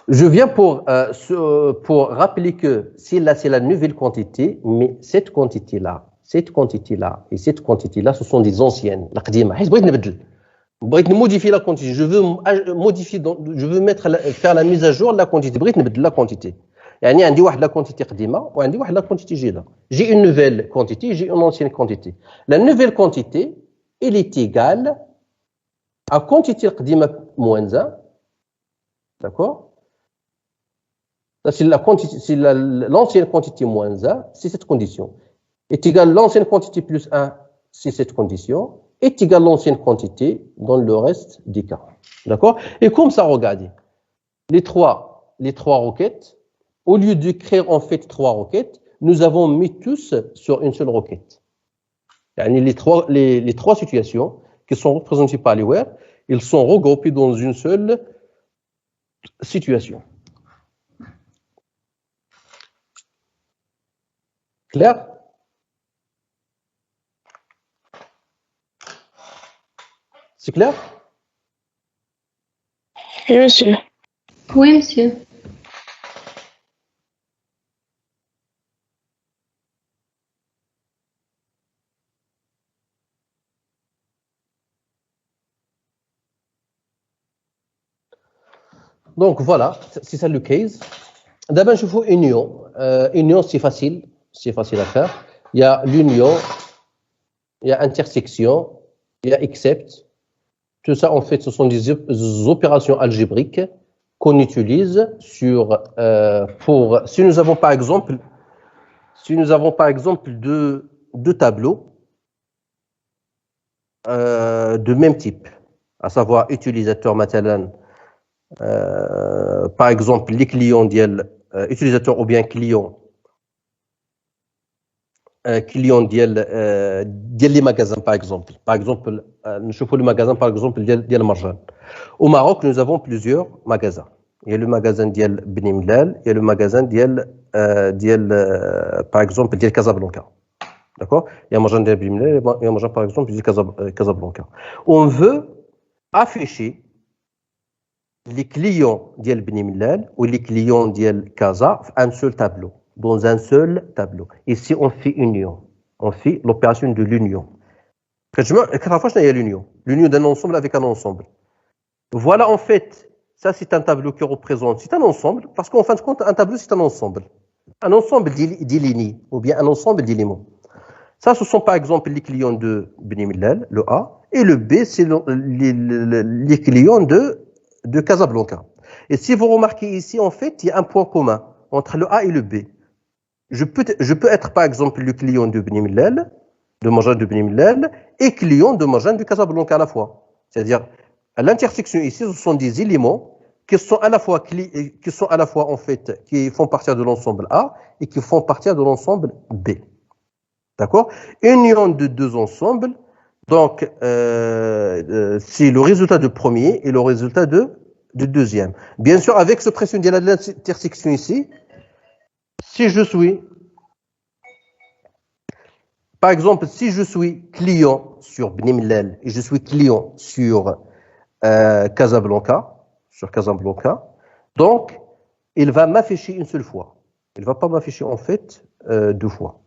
Je viens pour rappeler que là, c'est la nouvelle quantité, mais cette quantité-là et cette quantité-là, ce sont des anciennes. Je modifier la quantité. Je veux modifier, je veux faire la mise à jour de la quantité. La quantité. يعني عندي واحد la quantité قديمة وعندي واحد la quantité جديدة. J'ai une nouvelle quantité, j'ai une ancienne quantité. La nouvelle quantité, elle est égale à quantité قديمة moins 1. D'accord? C'est l'ancienne quantité moins 1, c'est cette condition. Est égal l'ancienne quantité plus 1, c'est cette condition. Est égal l'ancienne quantité dans le reste des cas. D'accord? Et comme ça, regardez, les trois requêtes, au lieu d'écrire en fait 3 requêtes, nous avons mis tous sur une seule requête. Les trois situations qui sont représentées par les where, ils sont regroupés dans une seule situation. Clair? C'est clair? Oui, monsieur. Oui, monsieur. Donc voilà, c'est ça le case. D'abord, je fais union. Union, c'est facile à faire. Il y a l'union, il y a intersection, il y a except. Tout ça, en fait, ce sont des opérations algébriques qu'on utilise si nous avons par exemple deux tableaux de même type, à savoir utilisateur مثلا par exemple les clients utilisateur ou bien client ديال les magasins par exemple نشوفوا le magasin par exemple ديال مرجان. Au Maroc, nous avons plusieurs magasins. Il y a le magasin ديال بني ملال, il y a le magasin par exemple ديال Casablanca. D'accord? Il y a un magasin ديال بني ملال, il y a un magasin par exemple ديال Casablanca. On veut afficher les clients ديال بني ملال ou les clients ديال Casa un seul tableau. Dans un seul tableau. Ici, on fait union. On fait l'opération de l'union. Il y a l'union. L'union d'un ensemble avec un ensemble. Voilà, en fait, ça, c'est un tableau qui représente. C'est un ensemble, parce qu'en fin de compte, un tableau, c'est un ensemble. Un ensemble d'éléments, ou bien un ensemble d'éléments. Ça, ce sont par exemple les clients de Beni Mellal, le A, et le B, c'est les clients de Casablanca. Et si vous remarquez ici, en fait, il y a un point commun. entre le A et le B. Je peux être, par exemple, le client de Beni Mellal, de Marjan de Beni Mellal, et client de Marjan du Casablanca à la fois. C'est-à-dire, à l'intersection ici, ce sont des éléments qui sont à la fois, en fait, qui font partie de l'ensemble A et qui font partie de l'ensemble B. D'accord? Union de deux ensembles, donc, c'est le résultat du premier et le résultat du deuxième. Bien sûr, avec ce pression de l'intersection ici, si je suis, par exemple, si je suis client sur Beni Mellal et je suis client sur Casablanca, donc il va m'afficher une seule fois. Il ne va pas m'afficher en fait deux fois.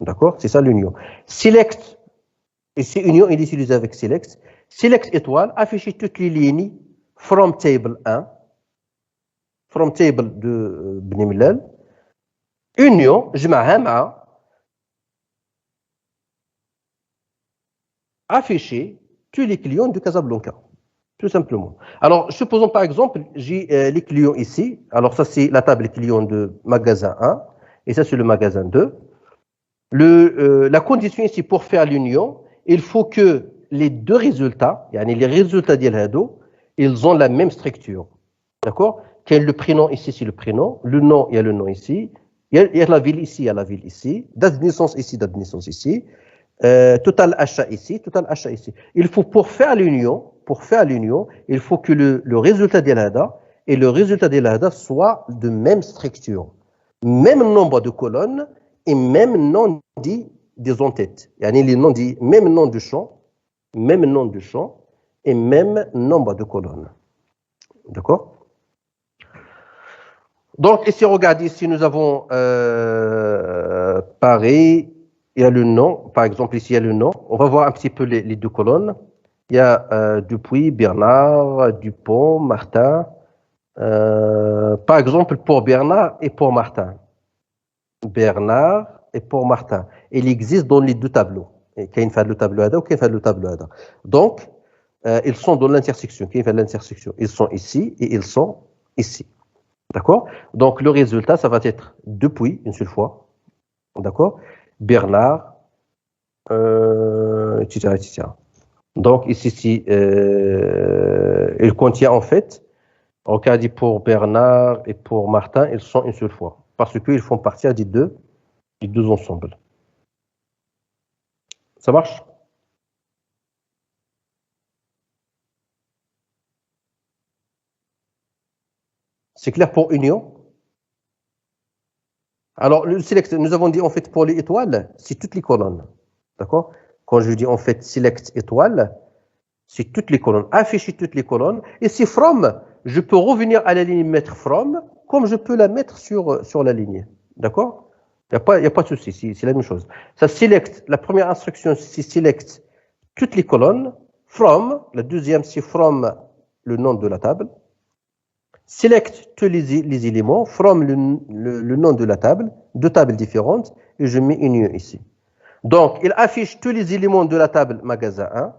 D'accord? C'est ça l'union. Select, et c'est union, il est utilisé avec select. Select étoile, afficher toutes les lignes from table 1, from table de Beni Mellal. Union, جمعها مع afficher tous les clients de Casablanca. Tout simplement. Alors, supposons par exemple, j'ai les clients ici. Alors, ça, c'est la table client de magasin 1. Et ça, c'est le magasin 2. La condition ici pour faire l'union, il faut que les deux résultats, les résultats d'El ils ont la même structure. D'accord? Quel le prénom ici, c'est le prénom. Le nom, il y a le nom ici. Il y a la ville ici, il y a la ville ici. Date de naissance ici, date de naissance ici. Total achat ici, total achat ici. Il faut, pour faire l'union, il faut que le résultat d'El-Hada et le résultat d'El-Hada soient de même structure. Même nombre de colonnes et même nom des en-têtes. Les noms dit même nom de champ et même nombre de colonnes. D'accord? Donc, ici, regardez, ici, nous avons pareil, il y a le nom, par exemple, ici, il y a le nom. On va voir un petit peu les deux colonnes. Il y a Dupuis, Bernard, Dupont, Martin. Par exemple, pour Bernard et pour Martin. Bernard et pour Martin. Il existe dans les deux tableaux. Qu'il fait le tableau ADA ou qu'il fait le tableau ADA. Donc, ils sont dans l'intersection. Qu'il fait l'intersection. Ils sont ici et ils sont ici. D'accord? Donc, le résultat, ça va être Dupuis, une seule fois. D'accord? Bernard, etc., etc. Donc, ici, il contient en fait, en cas dit pour Bernard et pour Martin, ils sont une seule fois. Parce qu'ils font partie des deux ensembles. Ça marche? C'est clair pour union? Alors, le select, nous avons dit en fait pour les étoiles, c'est toutes les colonnes. D'accord? Quand je dis en fait select étoile, c'est toutes les colonnes, afficher toutes les colonnes. Et si from, je peux revenir à la ligne mettre from, comme je peux la mettre sur la ligne. D'accord? Il n'y a pas de souci, c'est la même chose. Ça select, la première instruction, c'est select toutes les colonnes. From, la deuxième, c'est from le nom de la table. Select tous les éléments, from le nom de la table, deux tables différentes, et je mets union ici. Donc, il affiche tous les éléments de la table magasin 1.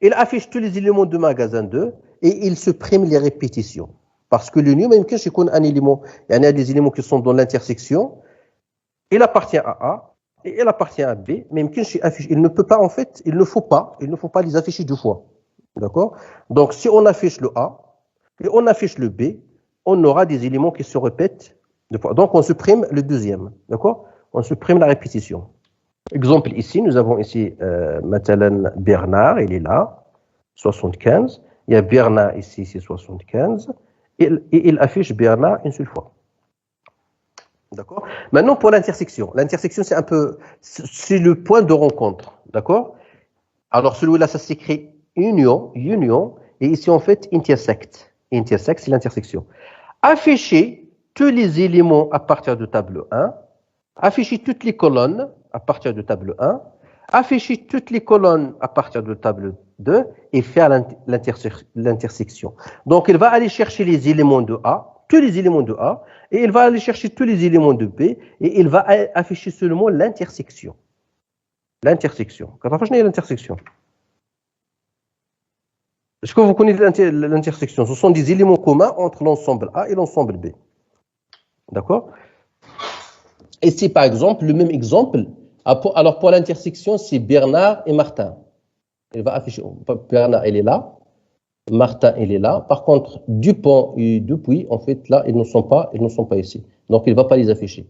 Il affiche tous les éléments de magasin 2 et il supprime les répétitions. Parce que l'union, même quand je connais un élément, il y a des éléments qui sont dans l'intersection, il appartient à A et il appartient à B, même quand je affiche, il ne peut pas en fait, il ne faut pas les afficher deux fois. D'accord? Donc, si on affiche le A et on affiche le B, on aura des éléments qui se répètent deux fois. Donc, on supprime le deuxième. D'accord? On supprime la répétition. Exemple ici, nous avons ici maintenant Bernard, il est là, 75. Il y a Bernard ici, c'est 75. Et il affiche Bernard une seule fois. D'accord? Maintenant, pour l'intersection. L'intersection, c'est le point de rencontre. D'accord? Alors, celui-là, ça s'écrit union. Et ici, en fait, intersect. Intersect, c'est l'intersection. Afficher tous les éléments à partir de table 1. Afficher toutes les colonnes à partir de table 1, afficher toutes les colonnes à partir de table 2 et faire l'intersection. Donc, il va aller chercher les éléments de A, tous les éléments de A, et il va aller chercher tous les éléments de B, et il va afficher seulement l'intersection. L'intersection. Quand on fait l'intersection. Est-ce que vous connaissez l'intersection? Ce sont des éléments communs entre l'ensemble A et l'ensemble B. D'accord? Ici, par exemple, le même exemple. Alors, pour l'intersection, c'est Bernard et Martin. Il va afficher, Bernard, il est là. Martin, il est là. Par contre, Dupont et Dupuis, en fait, là, ils ne sont pas ici. Donc, il ne va pas les afficher.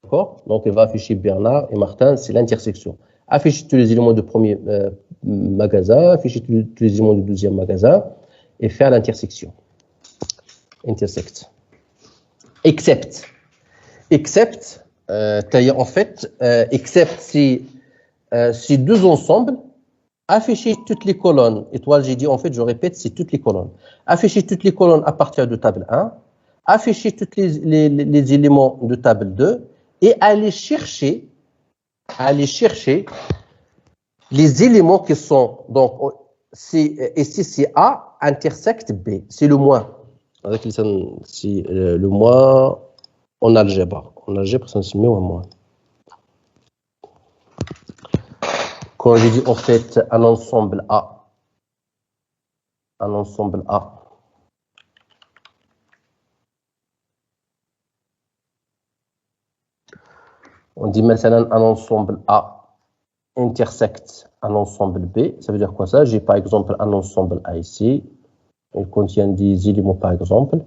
D'accord? Donc, il va afficher Bernard et Martin, c'est l'intersection. Afficher tous les éléments du premier magasin, afficher tous les éléments du deuxième magasin et faire l'intersection. Intersect. Except. Except, en fait, except, c'est deux ensembles. Afficher toutes les colonnes. Étoile, j'ai dit, en fait, je répète, c'est toutes les colonnes. Afficher toutes les colonnes à partir de table 1. Afficher tous les éléments de table 2. Et aller chercher les éléments qui sont, donc, ici c'est A intersecte B, c'est le moins. C'est le moins en algèbre. En algèbre, ça se met au moins. Quand je dis en fait un ensemble A, on dit maintenant un ensemble A intersecte un ensemble B, ça veut dire quoi ça? J'ai par exemple un ensemble A ici, il contient des éléments par exemple.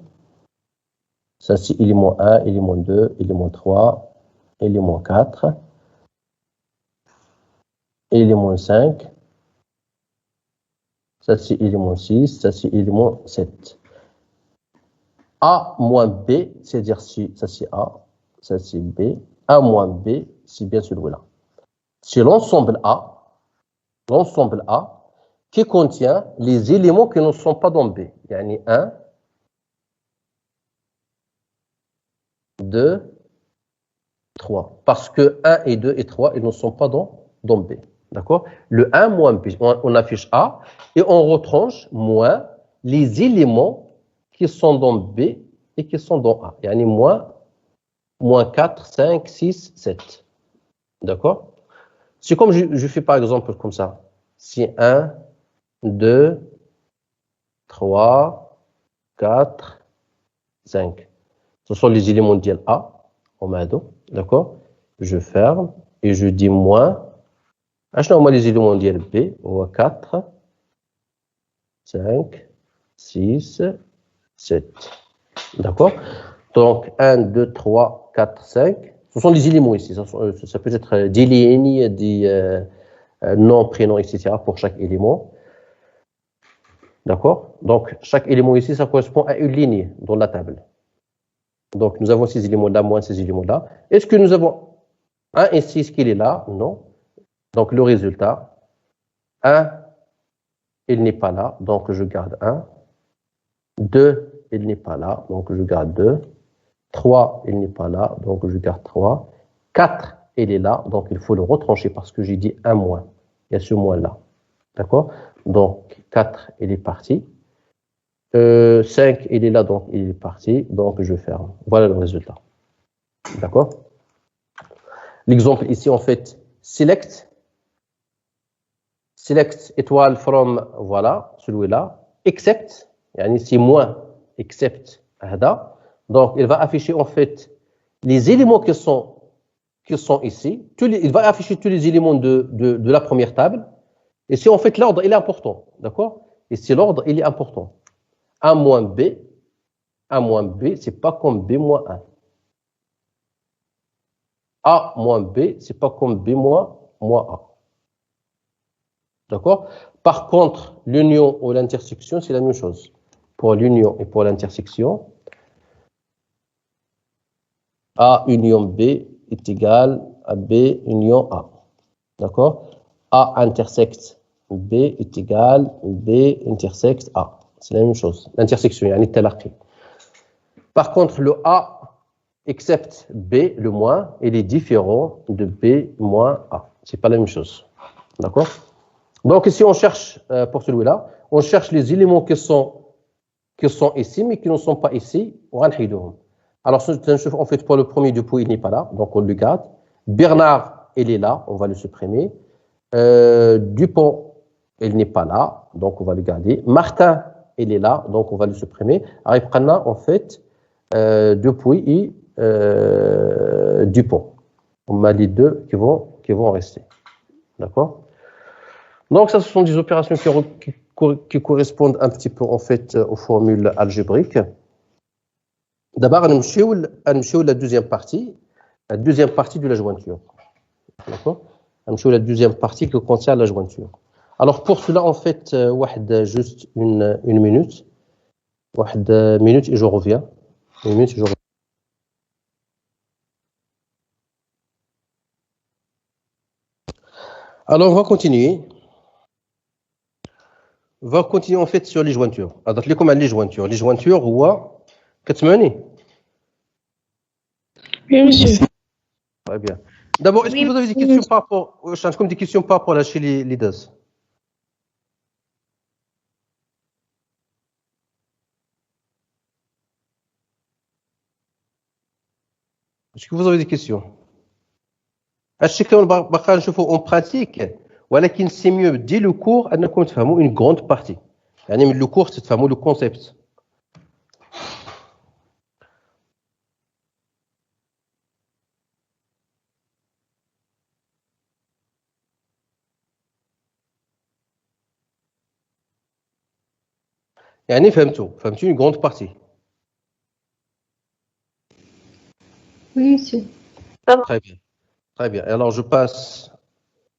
Ça c'est élément 1, élément 2, élément 3, élément 4, élément 5. Ça c'est élément 6, ça c'est élément 7. A moins B, c'est-à-dire ça c'est A, ça c'est B. A moins B, c'est bien celui-là. C'est l'ensemble A qui contient les éléments qui ne sont pas dans B. Il y a 1, 2, 3. Parce que 1 et 2 et 3, ils ne sont pas dans B. D'accord? Le 1 moins B, on affiche A et on retranche moins les éléments qui sont dans B et qui sont dans A. Il y a moins 4, 5, 6, 7. D'accord? C'est comme je fais par exemple comme ça. Si 1, 2, 3, 4, 5. Ce sont les éléments de A, au mado. D'accord? Je ferme et je dis moins. Achetons-moi les éléments de B, ou 4, 5, 6, 7. D'accord? Donc, 1, 2, 3, 4, 5. Ce sont les éléments ici. Ça peut être des lignes, des noms, prénoms, etc. pour chaque élément. D'accord? Donc, chaque élément ici, ça correspond à une ligne dans la table. Donc, nous avons ces éléments-là, moins ces éléments-là. Est-ce que nous avons 1 et 6 qu'il est là? Non. Donc, le résultat, 1, il n'est pas là, donc je garde 1. 2, il n'est pas là, donc je garde 2. 3, il n'est pas là, donc je garde 3. 4, il est là, donc il faut le retrancher parce que j'ai dit 1 moins. Il y a ce moins-là. D'accord? Donc, 4, il est parti. 5, il est là, donc il est parti. Donc, je ferme. Voilà le résultat. D'accord? L'exemple ici, en fait, select étoile from, voilà, celui-là. Except, c'est moins, except, donc il va afficher en fait les éléments qui sont ici. Il va afficher tous les éléments de la première table. Et si en fait l'ordre il est important, d'accord? Et si l'ordre il est important, A moins B, c'est pas comme B moins 1. A moins B, c'est pas comme B moins A. D'accord? Par contre, l'union ou l'intersection, c'est la même chose. Pour l'union et pour l'intersection, A union B est égal à B union A. D'accord? A intersecte B est égal à B intersecte A. C'est la même chose. L'intersection, il y a un Par contre, le A excepte B, le moins, il est différent de B moins A. C'est pas la même chose. D'accord? Donc, ici, on cherche, pour celui-là, on cherche les éléments qui sont ici, mais qui ne sont pas ici. Alors, en fait, pour le premier Dupuis, il n'est pas là, donc on le garde. Bernard, il est là, on va le supprimer. Dupont, il n'est pas là, donc on va le garder. Martin, il est là, donc on va le supprimer. Alors, il en fait depuis et Dupont. On a les deux qui vont rester. D'accord? Donc, ça, ce sont des opérations qui correspondent un petit peu, en fait, aux formules algébriques. D'abord, on va la deuxième partie de la jointure. D'accord? On va la deuxième partie qui contient la jointure. Alors, pour cela, en fait, juste une minute. Une minute et je reviens. Une minute et je reviens. Alors, on va continuer. On va continuer en fait sur les jointures. Alors, les jointures. Les jointures, كتسمعني؟ Oui, monsieur. Très bien. D'abord, est-ce que vous avez des questions par rapport, comme des questions par rapport à chez les DAS? Est-ce que vous avez des questions? الشيء كامل باقي نشوفوا en pratique, ولكن c'est mieux dès le cours أنكم تفهموا une grande partie. يعني من le cours تفهموا le concept. يعني فهمتوا une grande partie. Oui, monsieur. Très bien. Très bien. Alors, je passe.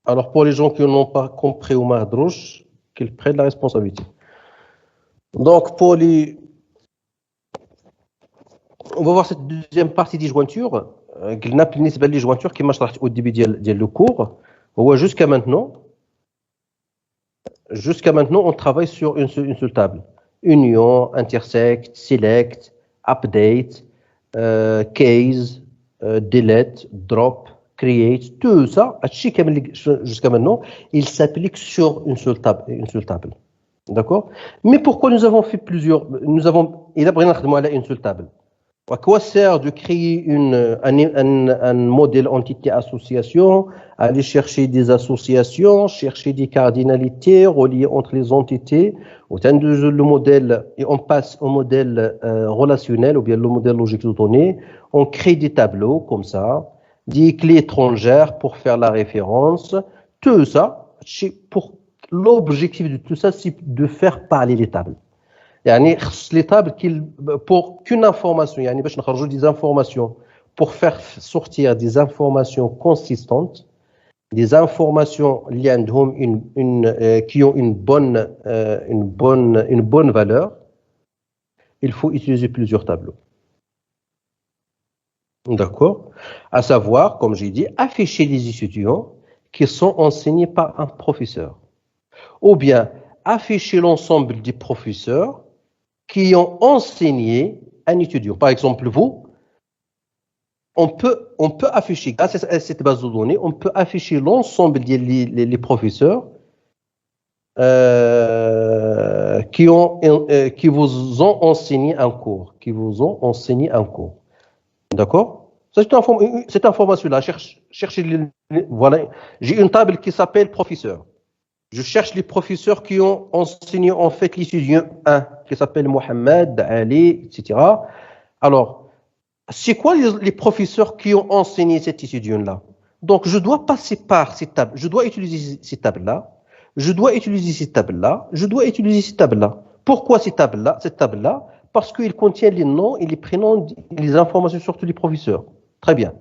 Alors, pour les gens qui n'ont pas compris au Mardrouche, qu'ils prennent la responsabilité. Donc, on va voir cette deuxième partie des jointures. Les jointures qui marchent au début du cours. Jusqu'à maintenant, on travaille sur une seule table. Union, intersect, select, update, case, delete, drop, create, tout ça, jusqu'à maintenant, il s'applique sur une seule table. D'accord? Mais pourquoi nous avons fait il a pris une seule table. À quoi sert de créer un modèle entité-association, aller chercher des associations, chercher des cardinalités, relier entre les entités, le modèle, et on passe au modèle relationnel ou bien le modèle logique de données, on crée des tableaux comme ça, des clés étrangères pour faire la référence, tout ça, l'objectif de tout ça, c'est de faire parler les tables. يعني خص les tables pour qu'une information يعني باش نخرجوا des informations pour faire sortir des informations consistantes, des informations اللي عندهم qui ont une bonne valeur, il faut utiliser plusieurs tableaux. D'accord? À savoir, comme j'ai dit, afficher les étudiants qui sont enseignés par un professeur. Ou bien afficher l'ensemble des professeurs qui ont enseigné un étudiant. Par exemple, vous, on peut afficher, grâce à cette base de données, on peut afficher l'ensemble des professeurs qui vous ont enseigné un cours. D'accord? Cette information-là, voilà. J'ai une table qui s'appelle professeur. Je cherche les professeurs qui ont enseigné en fait l'étudiant 1, qui s'appelle Mohamed, Ali, etc. Alors, c'est quoi les professeurs qui ont enseigné cet étudiant-là? Donc, je dois passer par ces tables. Je dois utiliser ces tables-là. Je dois utiliser ces tables-là. Je dois utiliser ces tables-là. Pourquoi cette table-là? Parce qu'il contient les noms et les prénoms et les informations sur tous les professeurs. Très bien.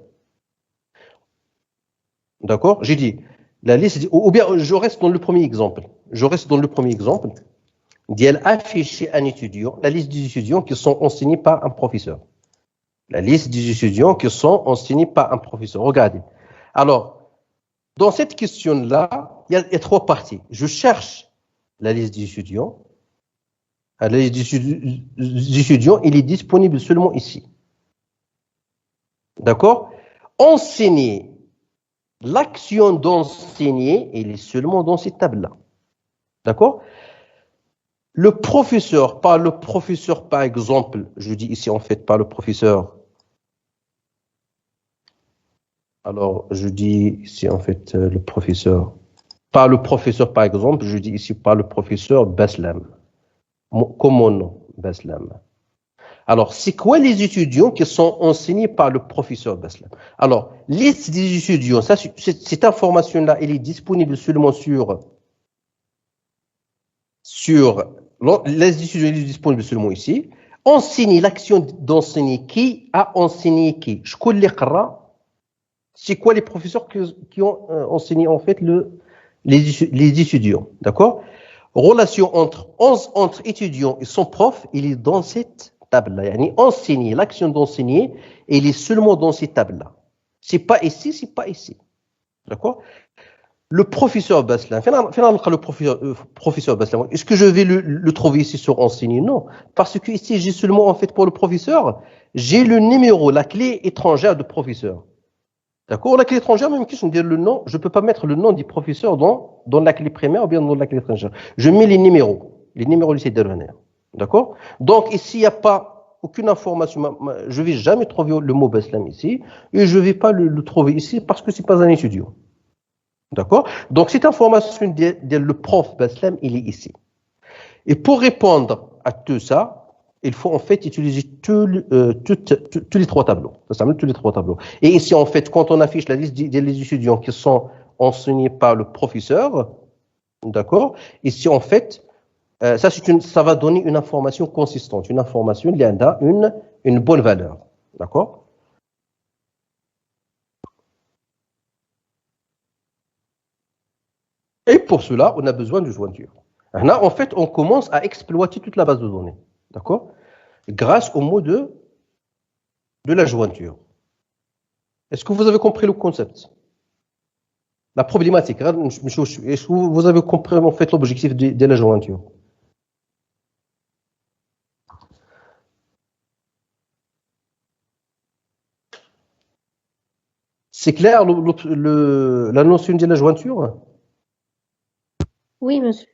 D'accord? J'ai dit. La liste, ou bien je reste dans le premier exemple. D'y afficher un étudiant, la liste des étudiants qui sont enseignés par un professeur. Regardez. Alors, dans cette question-là, il y a trois parties. Je cherche la liste des étudiants. La liste des étudiants, il est disponible seulement ici. D'accord? Enseigner. L'action d'enseigner, elle est seulement dans cette table-là. D'accord? Le professeur, par exemple, je dis ici en fait par le professeur. Alors, je dis ici en fait le professeur. Par le professeur, par exemple, je dis ici par le professeur Baslam. comme mon nom, Baslam. Alors, c'est quoi les étudiants qui sont enseignés par le professeur Baslam? Alors, liste des étudiants, ça, cette information-là, elle est disponible seulement sur les étudiants, elle est disponible seulement ici. Enseigner, l'action d'enseigner, qui a enseigné qui? Je connais les qara. C'est quoi les professeurs qui ont enseigné en fait les étudiants, d'accord? Relation entre étudiants et son prof, il est dans cette table-là. Yani enseigner, l'action d'enseigner, il est seulement dans cette table-là. C'est pas ici, c'est pas ici, d'accord? Le professeur Baslam, le professeur Baslam, est-ce que je vais le trouver ici sur enseigner? Non, parce que ici j'ai seulement en fait pour le professeur, j'ai le numéro, la clé étrangère de professeur. D'accord? La clé étrangère, même si je me dis le nom, je ne peux pas mettre le nom du professeur dans la clé primaire ou bien dans la clé étrangère. Je mets les numéros lycée d'Elvener. D'accord? Donc ici, il n'y a pas aucune information. Je ne vais jamais trouver le mot Baslam ici et je ne vais pas le trouver ici parce que ce n'est pas un étudiant. D'accord? Donc cette information le prof Baslam, il est ici. Et pour répondre à tout ça, il faut en fait utiliser tous les trois tableaux. Ça s'appelle tous les trois tableaux. Et ici, en fait, quand on affiche la liste des étudiants qui sont enseignés par le professeur, d'accord? Ici, en fait, ça va donner une information consistante, une information qui a une bonne valeur. D'accord? Et pour cela, on a besoin de jointure. Là, en fait, on commence à exploiter toute la base de données. D'accord? Grâce au mot de la jointure. Est-ce que vous avez compris le concept? La problématique. Est-ce que vous avez compris en fait l'objectif de la jointure? C'est clair la notion de la jointure? Oui, monsieur.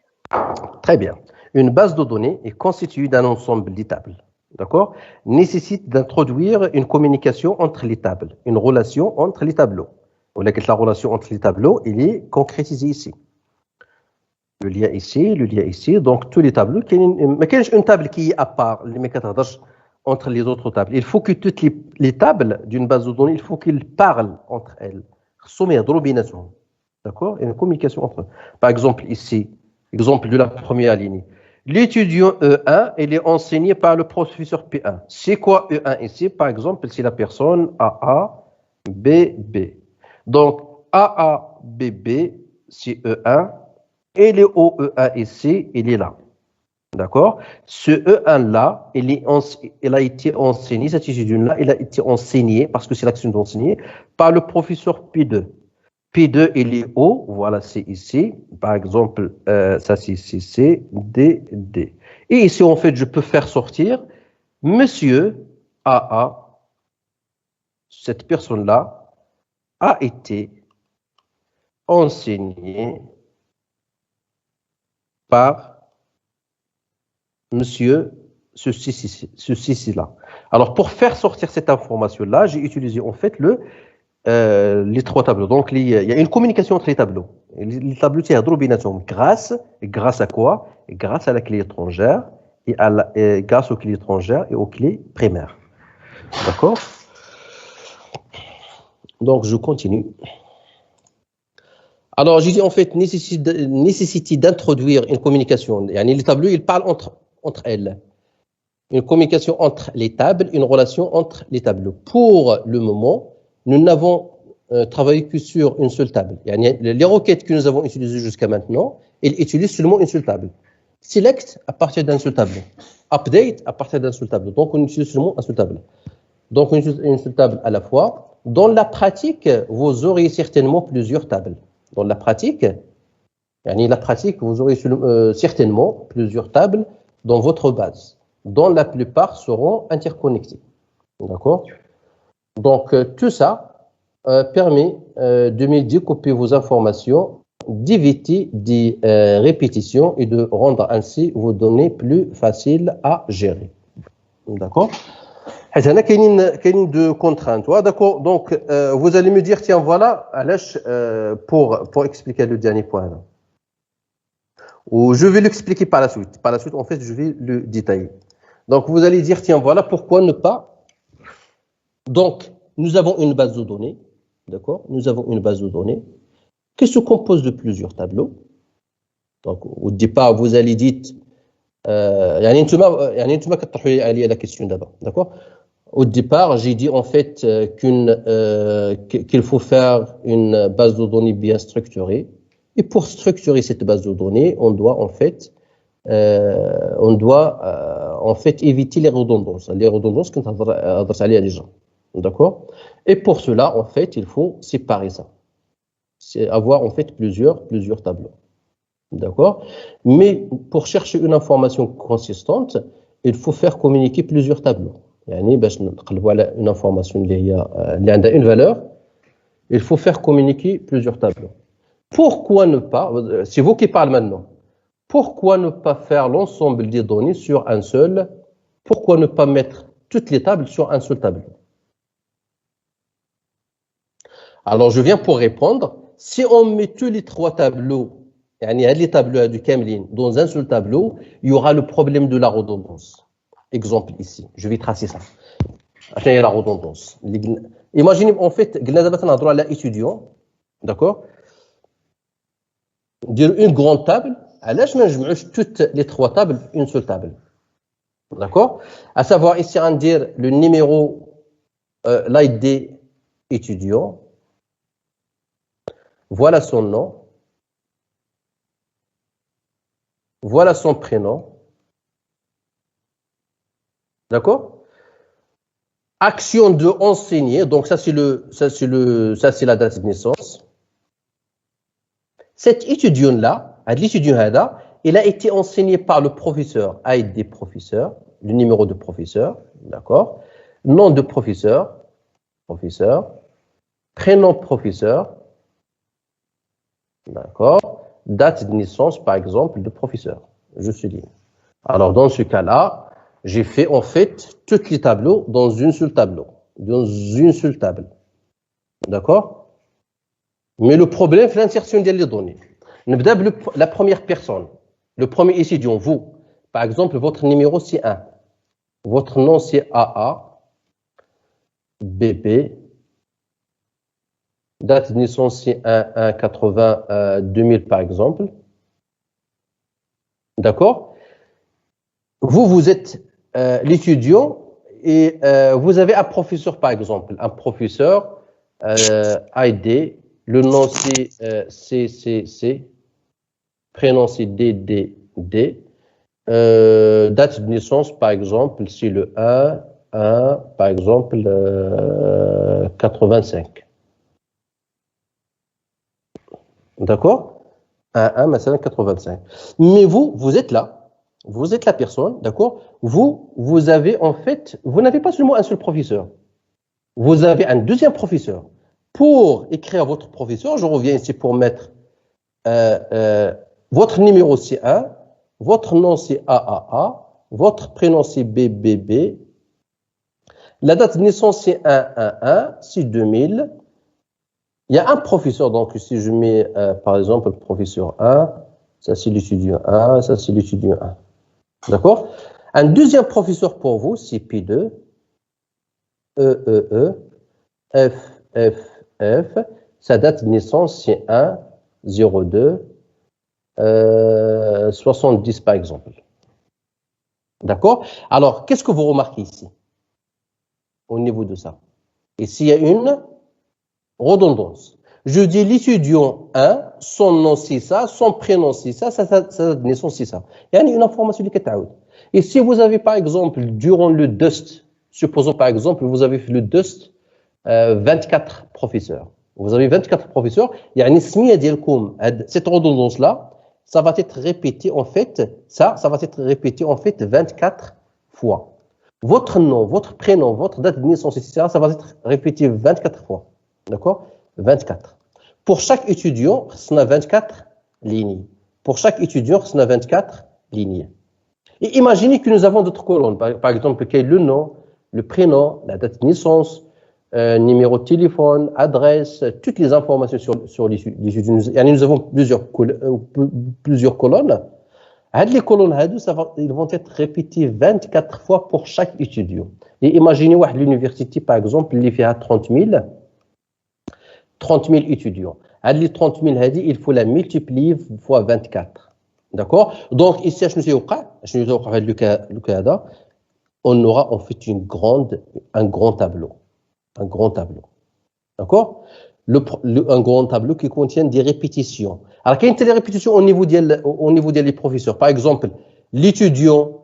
Très bien. Une base de données est constituée d'un ensemble de tables. D'accord? Nécessite d'introduire une communication entre les tables, une relation entre les tableaux. La relation entre les tableaux, il est concrétisée ici. Le lien ici, donc tous les tableaux. Mais quelle est une table qui est à part, entre les autres tables? Il faut que toutes les tables d'une base de données, il faut qu'elles parlent entre elles. D'accord? Une communication entre eux. Par exemple, ici, exemple de la première ligne. L'étudiant E1, il est enseigné par le professeur P1. C'est quoi E1 ici? Par exemple, c'est la personne AA, BB. Donc, AA, BB, c'est E1. Et le OE1 ici, il est là. D'accord? Ce E1-là, il a été enseigné, cette étudiant-là, il a été enseigné, parce que c'est l'action d'enseigner, par le professeur P2. P2, il est O, voilà, c'est ici. Par exemple, ça c'est C, D, D. Et ici, en fait, je peux faire sortir Monsieur AA, cette personne-là, a été enseigné par Monsieur ceci-là. Alors, pour faire sortir cette information-là, j'ai utilisé en fait les trois tableaux. Donc, il y a une communication entre les tableaux. Les tableaux, c'est grâce à quoi? Grâce à la clé étrangère et grâce aux clés étrangères et aux clés primaires. D'accord? Donc, je continue. Alors, j'ai dit en fait nécessité d'introduire une communication. Les tableaux, ils parlent entre elles. Une communication entre les tables, une relation entre les tableaux. Pour le moment, nous n'avons travaillé que sur une seule table. Les requêtes que nous avons utilisées jusqu'à maintenant, elles utilisent seulement une seule table. Select à partir d'un seul tableau. Update à partir d'un seul tableau. Donc, on utilise seulement un seul tableau. Donc, on utilise une seule table à la fois. Dans la pratique, vous aurez certainement plusieurs tables. Dans la pratique, vous aurez certainement plusieurs tables dans votre base, dont la plupart seront interconnectées. D'accord? Donc, tout ça permet de découper vos informations, d'éviter des répétitions et de rendre ainsi vos données plus faciles à gérer. D'accord? Il y a deux contraintes. D'accord? Donc, vous allez me dire, tiens, voilà, pour expliquer le dernier point. Là. Ou je vais l'expliquer par la suite. Par la suite, en fait, je vais le détailler. Donc, vous allez dire, tiens, voilà, pourquoi ne pas. Donc, nous avons une base de données, d'accord? Nous avons une base de données qui se compose de plusieurs tableaux. Donc, au départ, vous allez dire, يعني انتما كتطرحوا لي la question d'abord, d'accord? Au départ, j'ai dit en fait qu'il faut faire une base de données bien structurée. Et pour structurer cette base de données, on doit en fait éviter les redondances que هضرت عليها déjà, d'accord? Et pour cela, en fait, il faut séparer ça. C'est avoir en fait plusieurs tableaux. D'accord? Mais pour chercher une information consistante, il faut faire communiquer plusieurs tableaux. يعني باش نقلبوا على une information اللي عندها une valeur, il faut faire communiquer plusieurs tableaux. Pourquoi ne pas, c'est vous qui parlez maintenant, pourquoi ne pas faire l'ensemble des données sur un seul, pourquoi ne pas mettre toutes les tables sur un seul tableau? Alors je viens pour répondre, si on met tous les trois tableaux, les tableaux du Kamlin dans un seul tableau, il y aura le problème de la redondance. Exemple ici, je vais tracer ça. La redondance. Imaginez en fait, on a droit à l'étudiant, d'accord? Dire une grande table, علاش ما نجمعوش toutes les trois tables une seule table, d'accord? À savoir ici on dire le numéro l'ID étudiant, voilà son nom, voilà son prénom, d'accord? Action de enseigner, donc ça c'est la date de naissance. Cet étudiant-là, l'étudiant Hada, il a été enseigné par le professeur, ID professeur, le numéro de professeur, d'accord? Nom de professeur, prénom professeur, d'accord? Date de naissance, par exemple, de professeur, je souligne. Alors, dans ce cas-là, j'ai fait en fait tous les tableaux dans une seule table, d'accord? Mais le problème, c'est l'insertion des données. La première personne, le premier étudiant, vous, par exemple, votre numéro c'est 1, votre nom c'est AA, BP, date de naissance c'est 1/80/2000 par exemple, d'accord? Vous êtes l'étudiant et vous avez un professeur par exemple, un professeur ID, le nom c'est CCC, prénom c'est DDD, date de naissance par exemple c'est le 1 par exemple 85. D'accord? 1 مثلا 85. Mais vous êtes là. Vous êtes la personne, d'accord? Vous avez en fait, vous n'avez pas seulement un seul professeur. Vous avez un deuxième professeur. Pour écrire votre professeur, je reviens ici pour mettre votre numéro c'est 1, votre nom c'est AAA, votre prénom c'est BBB, la date de naissance c'est 111, c'est 2000. Il y a un professeur, donc si je mets par exemple le professeur 1, ça c'est l'étudiant 1, ça c'est l'étudiant 1. D'accord? Un deuxième professeur pour vous, c'est P2, F, sa date de naissance, c'est 1, 02, 70 par exemple. D'accord? Alors, qu'est-ce que vous remarquez ici, au niveau de ça? Ici, il y a une redondance. Je dis l'étudiant 1, son nom c'est ça, son prénom c'est ça, sa date de naissance c'est ça. Il y a une information qui est. Et si vous avez par exemple, durant le DUST, supposons par exemple, vous avez fait le DUST, 24 professeurs. Vous avez 24 professeurs, il y a une SMIA ديالكم, cette redondance-là, ça va être répété en fait, ça va être répété en fait 24 fois. Votre nom, votre prénom, votre date de naissance, etc., ça va être répété 24 fois. D'accord? 24. Pour chaque étudiant, on a 24 lignes. Pour chaque étudiant, on a 24 lignes. Et imaginez que nous avons d'autres colonnes. Par exemple, quel est le nom, le prénom, la date de naissance, numéro de téléphone, adresse, toutes les informations sur l'étudiant. Nous avons plusieurs colonnes. Les colonnes, ils vont être répétées 24 fois pour chaque étudiant. Et imaginez l'université, par exemple, il y a 30 000 étudiants. Les 30 000, il faut la multiplier fois 24. D'accord? Donc, ici, on aura en fait un grand tableau. Un grand tableau. D'accord? Un grand tableau qui contient des répétitions. Alors, quelles sont les répétitions au niveau des professeurs? Par exemple, l'étudiant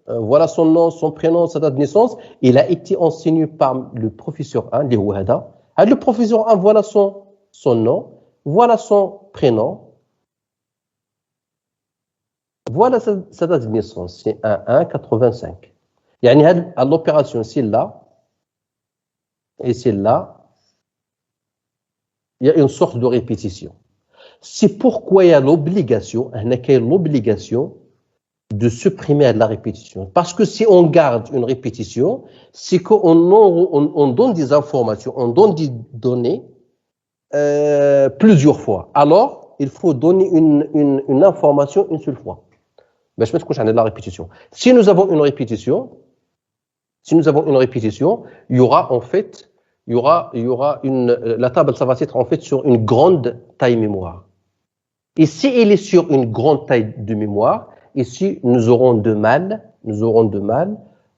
voilà son nom, son prénom, sa date de naissance, il a été enseigné par le professeur 1, le professeur 1, voilà son nom, voilà son prénom, voilà sa date de naissance, c'est 1-1-85. L'opération, c'est là, et c'est là, il y a une sorte de répétition. C'est pourquoi il y a l'obligation de supprimer la répétition. Parce que si on garde une répétition, c'est qu'on donne des informations, on donne des données plusieurs fois. Alors, il faut donner une information une seule fois. Mais je vais te la répétition. Si nous avons une répétition, il y aura en fait, la table, ça va être en fait sur une grande taille mémoire. Et si elle est sur une grande taille de mémoire, ici, nous aurons de mal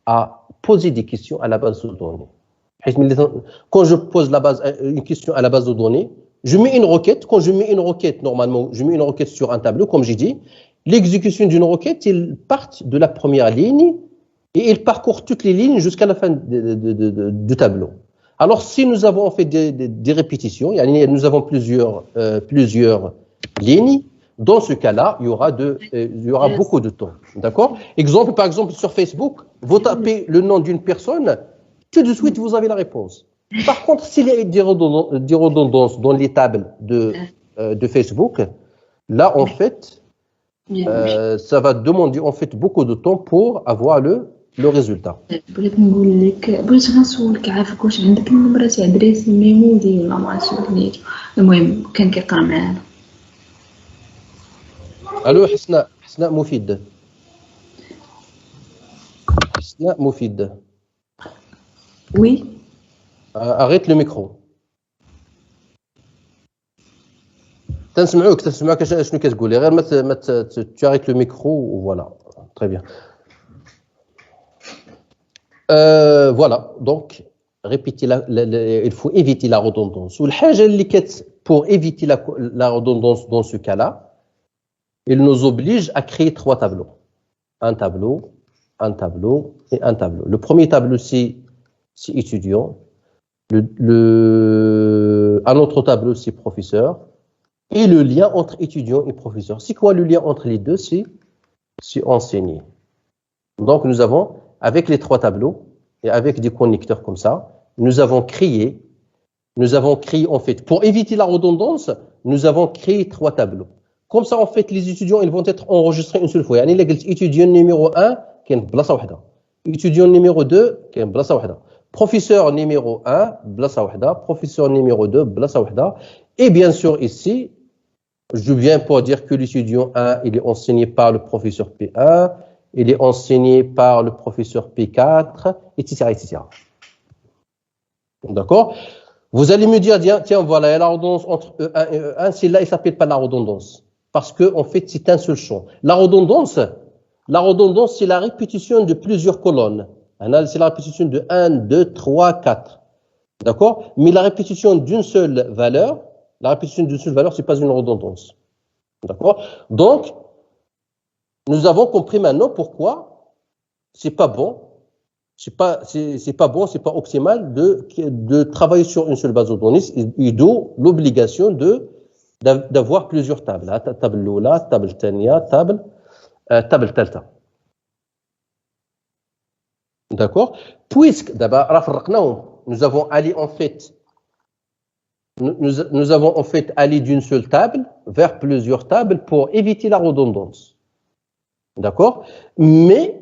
à poser des questions à la base de données. Quand je pose une question à la base de données, je mets une requête. Quand je mets une requête, normalement, je mets une requête sur un tableau, comme j'ai dit. L'exécution d'une requête, il part de la première ligne et il parcourt toutes les lignes jusqu'à la fin du tableau. Alors, si nous avons en fait des répétitions, nous avons plusieurs lignes, dans ce cas-là, il y aura beaucoup de temps. D'accord? Par exemple, sur Facebook, vous tapez le nom d'une personne, tout de suite, vous avez la réponse. Par contre, s'il y a des redondances dans les tables de Facebook, là, en fait, ça va demander en fait beaucoup de temps pour avoir le résultat. بغيت نقول لك بغيت غنسولك عافاك واش عندك النمرة تاع دراسي ميمودي ولا ما سميتو المهم كان كيقرا معانا. الو حسناء مفيد. وي. arrête le micro. تنسمعوك شنو كتقولي غير ما تعرف le micro voilà. Très bien. Voilà, donc répéter il faut éviter la redondance. Pour éviter la redondance dans ce cas-là, il nous oblige à créer 3 tableaux. Un tableau et un tableau. Le premier tableau, c'est étudiant. Un autre tableau, c'est professeur. Et le lien entre étudiant et professeur. C'est quoi le lien entre les deux? C'est enseigner. Donc, nous avons, avec les 3 tableaux, et avec des connecteurs comme ça, nous avons créé en fait, pour éviter la redondance, nous avons créé 3 tableaux. Comme ça, en fait, les étudiants, ils vont être enregistrés une seule fois. يعني étudiant numéro 1, كاين بلاصة واحدة. Étudiant numéro 2, كاين بلاصة واحدة. Professeur numéro 1, بلاصة واحدة. Professeur numéro 2, بلاصة واحدة. Et bien sûr, ici, je viens pour dire que l'étudiant 1, il est enseigné par le professeur P1, il est enseigné par le professeur P4, etc., etc. D'accord? Vous allez me dire, tiens, voilà, il y a la redondance entre E1 et E1, celle-là, il ne s'appelle pas la redondance. Parce que, en fait, c'est un seul champ. La redondance, c'est la répétition de plusieurs colonnes. C'est la répétition de 1, 2, 3, 4. D'accord? Mais la répétition d'une seule valeur, c'est pas une redondance. D'accord? Donc, nous avons compris maintenant pourquoi c'est pas bon, c'est pas optimal de travailler sur une seule base de données, et d'où l'obligation d'avoir plusieurs tables. Table l'oula, table tania, table talta. D'accord? Puisque d'abord nous avons allé en fait nous avons en fait allé d'une seule table vers plusieurs tables pour éviter la redondance. D'accord? Mais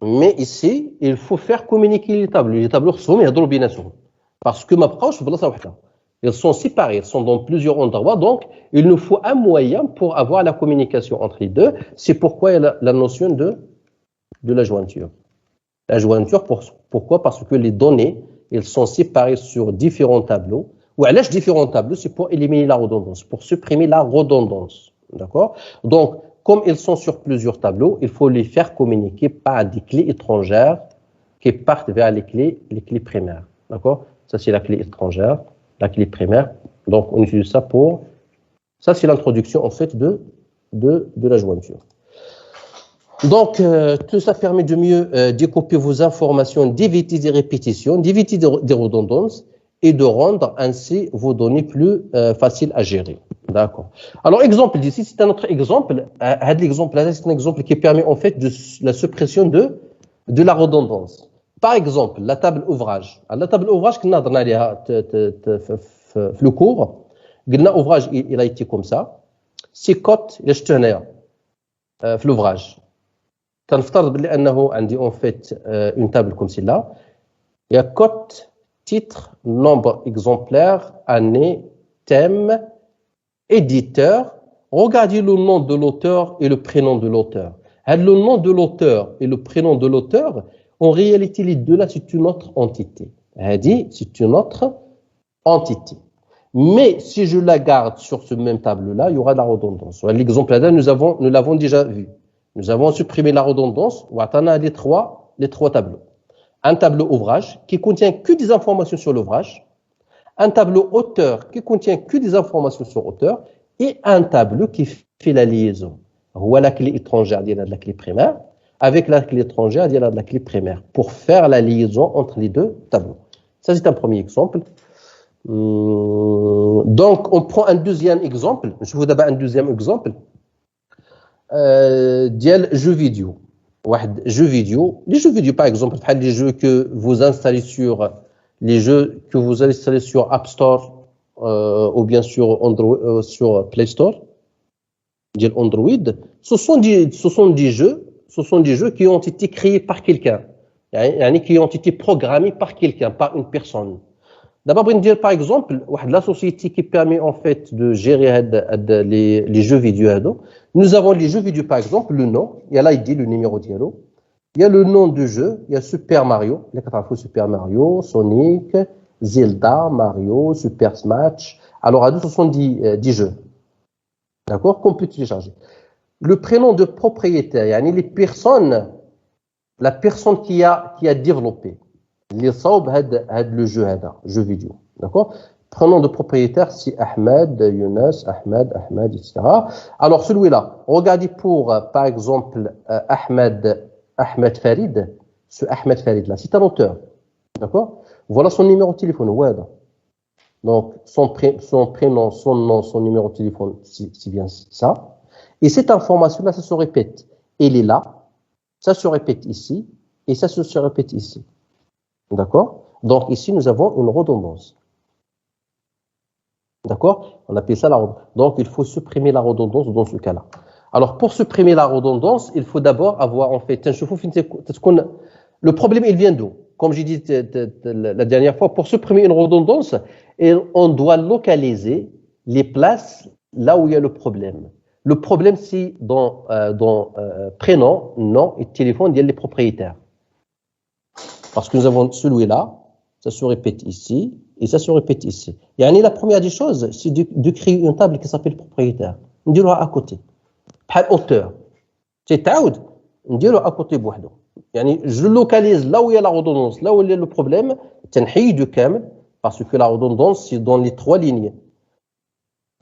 Mais ici, il faut faire communiquer les tableaux. Les tableaux sont parce que ma proche, ils sont séparés, ils sont dans plusieurs endroits. Donc, il nous faut un moyen pour avoir la communication entre les deux. C'est pourquoi il y a la notion de la jointure. La jointure, pourquoi? Parce que les données, elles sont séparées sur différents tableaux. Ou à l'âge différents tableaux, c'est pour éliminer la redondance, pour supprimer la redondance. D'accord? Donc, comme ils sont sur plusieurs tableaux, il faut les faire communiquer par des clés étrangères qui partent vers les clés primaires. D'accord? Ça, c'est la clé étrangère, la clé primaire. Donc, on utilise ça pour... Ça, c'est l'introduction, en fait, de la jointure. Donc, tout ça permet de mieux découper vos informations, d'éviter des répétitions, d'éviter des redondances et de rendre ainsi vos données plus faciles à gérer. D'accord. Alors, exemple d'ici, c'est un autre exemple. L'exemple-là, c'est un exemple qui permet en fait de la suppression de la redondance. Par exemple, la table ouvrage. La table ouvrage, qu'on a dans le cours, l'ouvrage, il a été comme ça. C'est cote, les jetenaires, l'ouvrage. كنفترض بلي انه عندي en fait une table comme celle-là. Il y a cote, titre, nombre exemplaire, année, thème, éditeur. Regardez le nom de l'auteur et le prénom de l'auteur. Le nom de l'auteur et le prénom de l'auteur, en réalité, les deux là, c'est une autre entité. C'est une autre entité. Mais si je la garde sur ce même tableau-là, il y aura de la redondance. L'exemple là, nous l'avons déjà vu. Nous avons supprimé la redondance. On a les trois tableaux. Un tableau ouvrage qui contient que des informations sur l'ouvrage. Un tableau auteur qui contient que des informations sur auteur. Et un tableau qui fait la liaison. Voilà la clé étrangère de la clé primaire avec la clé étrangère de la clé primaire pour faire la liaison entre les deux tableaux. Ça, c'est un premier exemple. Donc, on prend un deuxième exemple. Je vous donne un deuxième exemple. ديال jeux vidéo. Jeux vidéo. Les jeux vidéo, par exemple, les jeux que vous installez sur App Store ou bien sur Android, sur Play Store, ديال Android, ce sont des jeux qui ont été créés par quelqu'un, qui ont été programmés par quelqu'un, par une personne. D'abord, on va dire par exemple, la société qui permet en fait de gérer les jeux vidéo. Nous avons les jeux vidéo par exemple, le nom, il y a l'ID, le numéro dialogue. Il y a le nom du jeu, il y a Super Mario, Super Mario, Sonic, Zelda, Mario, Super Smash. Alors, ce sont 10 jeux. D'accord, qu'on peut télécharger. Le prénom de propriétaire, la personne qui a développé. اللي صاوب هاد le jeu vidéo, d'accord. Prénom de propriétaire, c'est Ahmed, Younes, Ahmed, etc. Alors celui-là, regardez pour par exemple Ahmed Farid, ce Ahmed Farid là, c'est un auteur, d'accord. Voilà son numéro de téléphone, donc son prénom, son nom, son numéro de téléphone, c'est bien ça. Et cette information là, ça se répète. Elle est là, ça se répète ici, et ça se répète ici. D'accord? Donc ici, nous avons une redondance. D'accord? On appelle ça la redondance. Donc il faut supprimer la redondance dans ce cas-là. Alors pour supprimer la redondance, il faut d'abord avoir en fait le problème, il vient d'où? Comme j'ai dit la dernière fois, pour supprimer une redondance, on doit localiser les places là où il y a le problème. Le problème, c'est dans prénom, nom et téléphone, il y a les propriétaires. Parce que nous avons celui-là, ça se répète ici, et ça se répète ici. Et la première des choses, c'est de créer une table qui s'appelle propriétaire. On dit à côté. Pas auteur. C'est taoud, on dit à côté bouhdo. Je localise là où il y a la redondance, là où il y a le problème, parce que la redondance, c'est dans les 3 lignes.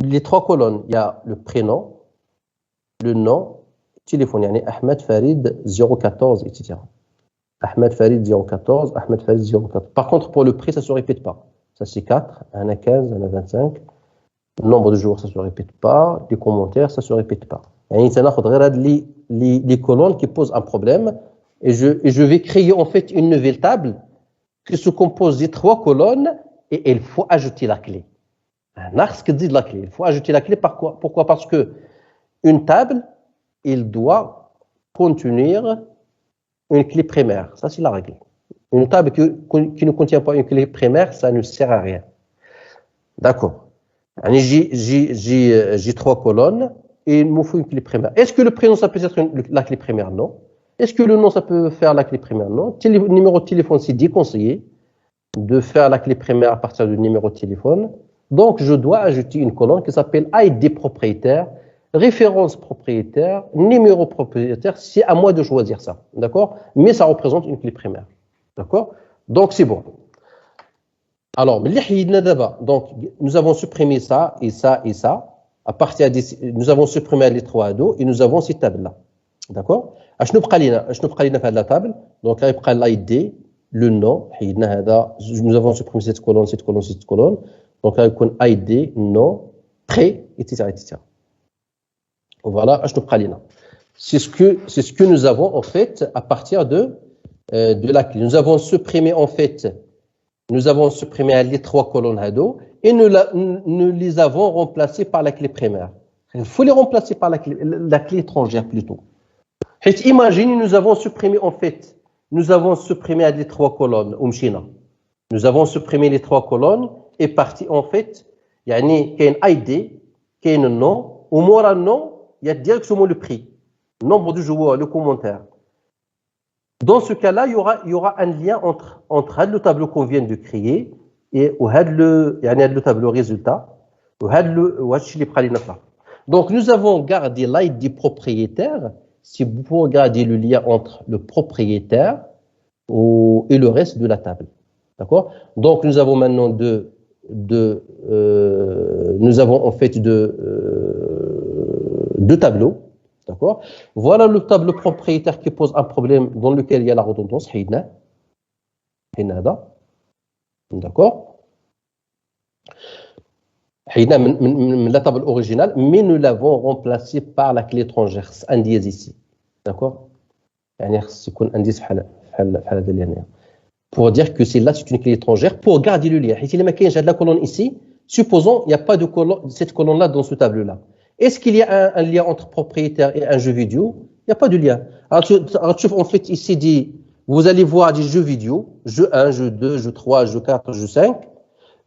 Les 3 colonnes, il y a le prénom, le nom, téléphone, Ahmed Farid 014, etc. Ahmed Farid 014, Ahmed Farid 014. Par contre, pour le prix, ça ne se répète pas. Ça, c'est 4, un à 15, un à 25. Le nombre de jours, ça ne se répète pas. Les commentaires, ça ne se répète pas. Il faudrait les colonnes qui posent un problème. Et je vais créer en fait une nouvelle table qui se compose des 3 colonnes et il faut ajouter la clé. Il faut ajouter la clé. Pourquoi? Parce que une table, il doit contenir une clé primaire. Ça, c'est la règle. Une table qui ne contient pas une clé primaire, ça ne sert à rien. D'accord. J'ai 3 colonnes et il me faut une clé primaire. Est-ce que le prénom, ça peut être la clé primaire? Non. Est-ce que le nom, ça peut faire la clé primaire? Non. Numéro de téléphone, c'est déconseillé de faire la clé primaire à partir du numéro de téléphone. Donc, je dois ajouter une colonne qui s'appelle ID propriétaire, référence propriétaire, numéro propriétaire. C'est à moi de choisir ça. D'accord? Mais ça représente une clé primaire. D'accord? Donc, c'est bon. Alors, donc, nous avons supprimé ça et ça et ça. À partir de, nous avons supprimé les 3 ados et nous avons ces tables-là. D'accord? La table. Donc, là, il prend l'ID, le nom. Nous avons supprimé cette colonne, cette colonne, cette colonne. Donc, là, il y a ID, nom, prêt, etc., etc. Voilà, c'est ce que nous avons, en fait, à partir de la clé. Nous avons supprimé, en fait, les 3 colonnes ados et nous les avons remplacées par la clé primaire. Il faut les remplacer par la clé étrangère plutôt. Imaginez, nous avons supprimé les 3 colonnes, nous avons supprimé les 3 colonnes et parti en fait, il y a un ID, il y a un nom, au moins le nom, il y a directement le prix, nombre de joueurs, le commentaire. Dans ce cas-là, il y aura un lien entre le tableau qu'on vient de créer et le tableau résultat. Donc, nous avons gardé l'ID propriétaire. C'est pour garder le lien entre le propriétaire et le reste de la table. D'accord? Donc, nous avons maintenant nous avons en fait deux tableaux. D'accord? Voilà le tableau propriétaire qui pose un problème dans lequel il y a la redondance. D'accord? La table originale, mais nous l'avons remplacée par la clé étrangère, un dièse ici. D'accord? Pour dire que c'est là, c'est une clé étrangère pour garder le lien. Si il la colonne ici, supposons il n'y a pas de colonne, cette colonne-là dans ce tableau-là. Est-ce qu'il y a un lien entre propriétaire et un jeu vidéo? Il n'y a pas de lien. Alors, en fait, ici, vous allez voir des jeux vidéo, jeu 1, jeu 2, jeu 3, jeu 4, jeu 5,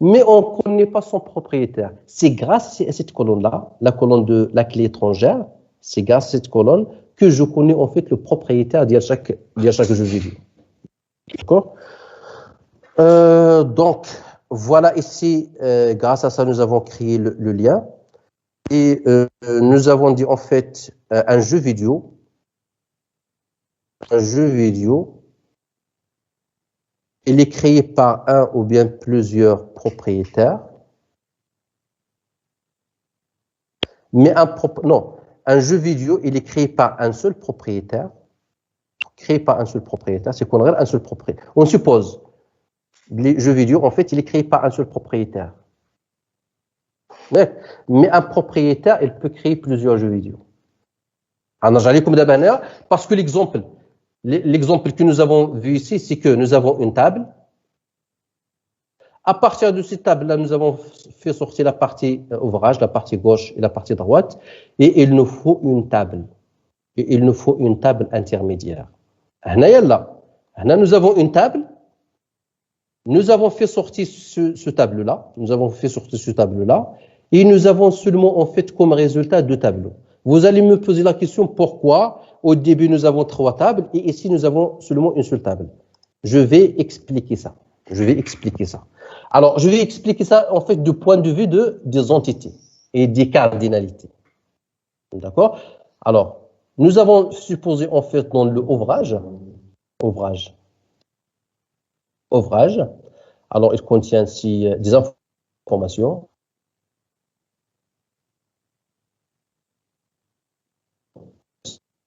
mais on ne connaît pas son propriétaire. C'est grâce à cette colonne-là, la colonne de la clé étrangère, c'est grâce à cette colonne que je connais en fait le propriétaire de chaque jeu vidéo. D'accord? Donc, voilà ici, grâce à ça, nous avons créé le lien. Et nous avons dit en fait un jeu vidéo, il est créé par un ou bien plusieurs propriétaires. Mais un jeu vidéo, il est créé par un seul propriétaire. C'est qu'on regarde un seul propriétaire. On suppose, les jeux vidéo, en fait, il est créé par un seul propriétaire. Mais un propriétaire, il peut créer plusieurs jeux vidéo. Parce que l'exemple que nous avons vu ici, c'est que nous avons une table. À partir de cette table-là, nous avons fait sortir la partie ouvrage, la partie gauche et la partie droite. Et il nous faut une table. Et il nous faut une table intermédiaire. Nous avons une table. Nous avons fait sortir ce tableau-là. Et nous avons seulement en fait comme résultat 2 tableaux. Vous allez me poser la question pourquoi au début nous avons 3 tables et ici nous avons seulement une seule table. Je vais expliquer ça. Alors, je vais expliquer ça en fait du point de vue des entités et des cardinalités. D'accord? Alors, nous avons supposé en fait dans le ouvrage. Alors, il contient ici des informations.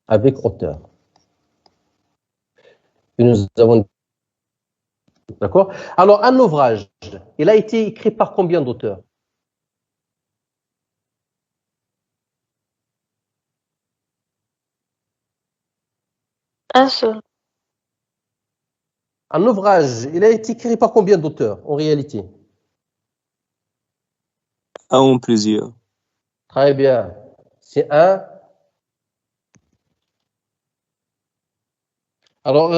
Avec auteur. Et nous avons... D'accord? Alors, un ouvrage, il a été écrit par combien d'auteurs? Un seul. Un ouvrage, il a été écrit par combien d'auteurs, en réalité? Un ou plusieurs. Très bien. C'est un Alors,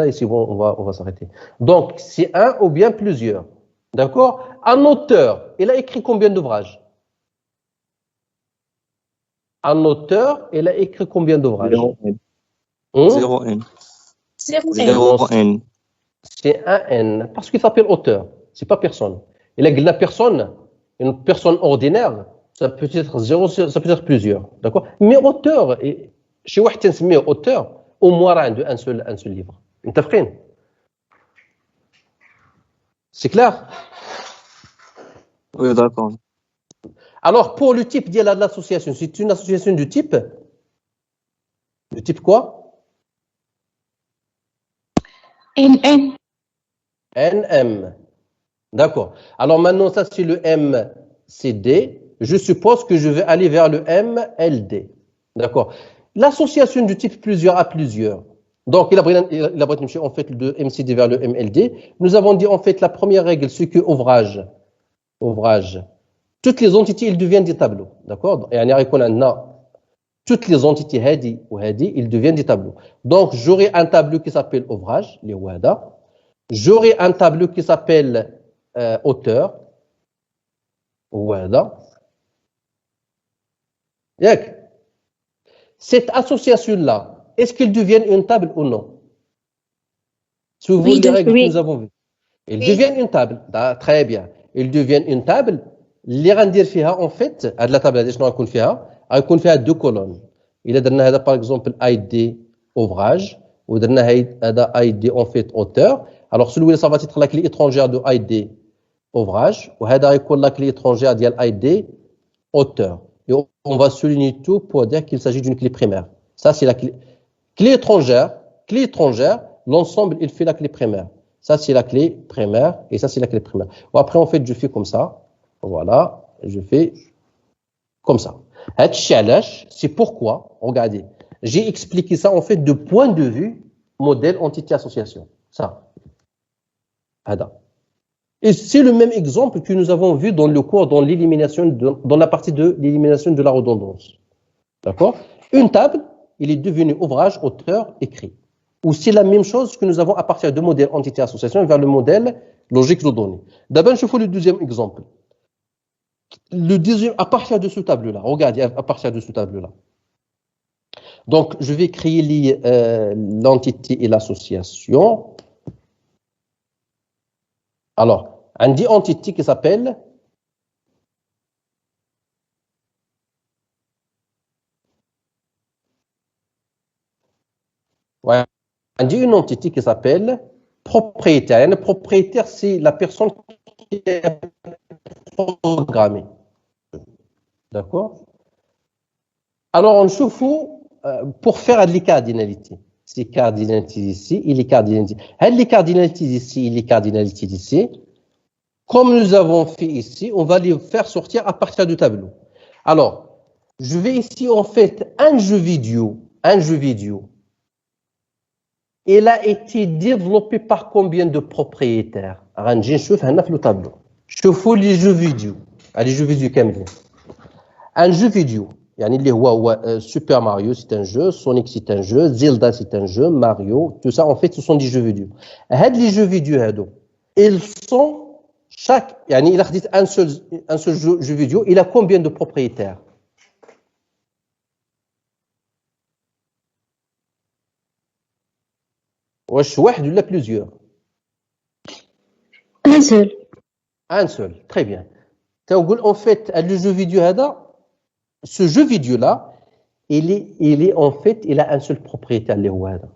ici, bon, on va s'arrêter. Donc, c'est un ou bien plusieurs. D'accord? Un auteur, il a écrit combien d'ouvrages? Un auteur, il a écrit combien d'ouvrages? 0N. Hein? 0N. 0N. 0N. C'est un N, parce qu'il s'appelle auteur. C'est pas personne. Il a la personne, une personne ordinaire, ça peut être zéro, ça peut être plusieurs. D'accord? Mais auteur, chez واحد تنسميه auteur, au moins un seul livre. متفقين? C'est clair? Oui, d'accord. Alors, pour le type de l'association, c'est une association de type quoi? NN. NM. D'accord. Alors maintenant, ça c'est le MCD. Je suppose que je vais aller vers le MLD. D'accord. L'association du type plusieurs à plusieurs. Donc, il a pris en fait de MCD vers le MLD. Nous avons dit en fait la première règle, c'est que ouvrage. Toutes les entités, ils deviennent des tableaux. D'accord. Toutes les entités hadi ou hadi, ils deviennent des tableaux. Donc, j'aurai un tableau qui s'appelle ouvrage, les wada. J'aurai un tableau qui s'appelle auteur. Wada. Cette association-là, est-ce qu'ils deviennent une table ou non? Suivant les règles que nous avons vues. Ils deviennent une table. Très bien. Ils deviennent une table. اللي غندير فيها en fait هاد la table هادي شنو غنكون فيها؟ غيكون فيها دو كولون. إلا درنا هذا par exemple ID ouvrage ودرنا هذا ID en fait auteur. Alors celui-là ça va être la clé étrangère de ID ouvrage وهذا غيكون la clé étrangère ديال ID auteur. Et on va souligner tout pour dire qu'il s'agit d'une clé primaire. Ça c'est la clé étrangère, l'ensemble il fait la clé primaire. Ça c'est la clé primaire et ça c'est la clé primaire. Bon, après en fait je fais comme ça. Voilà, je fais comme ça. C'est pourquoi, regardez, j'ai expliqué ça en fait de point de vue modèle entité association. Ça. Et c'est le même exemple que nous avons vu dans le cours, dans l'élimination, dans la partie de l'élimination de la redondance. D'accord? Une table, il est devenu ouvrage, auteur, écrit. Ou c'est la même chose que nous avons à partir de modèle entité association vers le modèle logique de données. D'abord, je fais le deuxième exemple. Le deuxième, à partir de ce tableau-là, regardez, à partir de ce tableau-là. Donc, je vais créer l'entité et l'association. Alors, on dit entité qui s'appelle on dit une entité qui s'appelle propriétaire. Un propriétaire, c'est la personne qui est programmée. D'accord? Alors, on chauffe pour faire les cardinalités. C'est cardinalité ici, il est cardinalité. Les cardinalités ici, il est cardinalité ici. Comme nous avons fait ici, on va les faire sortir à partir du tableau. Alors, je vais ici en fait un jeu vidéo. Il a été développé par combien de propriétaires? غنجي نشوف هنا في le tableau. شوفوا les jeux vidéo. Les jeux vidéo كاملين. Un jeu vidéo. يعني اللي هو Super Mario c'est un jeu, Sonic c'est un jeu, Zelda c'est un jeu, Mario, tout ça en fait ce sont des jeux vidéo. هاد les jeux vidéo هادو ils sont chaque يعني إلا خديت un seul jeu vidéo, il a combien de propriétaires? واش واحد ولا plusieurs? Un seul. Un seul, très bien. En fait, le jeu vidéo ce jeu vidéo là, il est en fait, il a un seul propriétaire اللي هو هذا.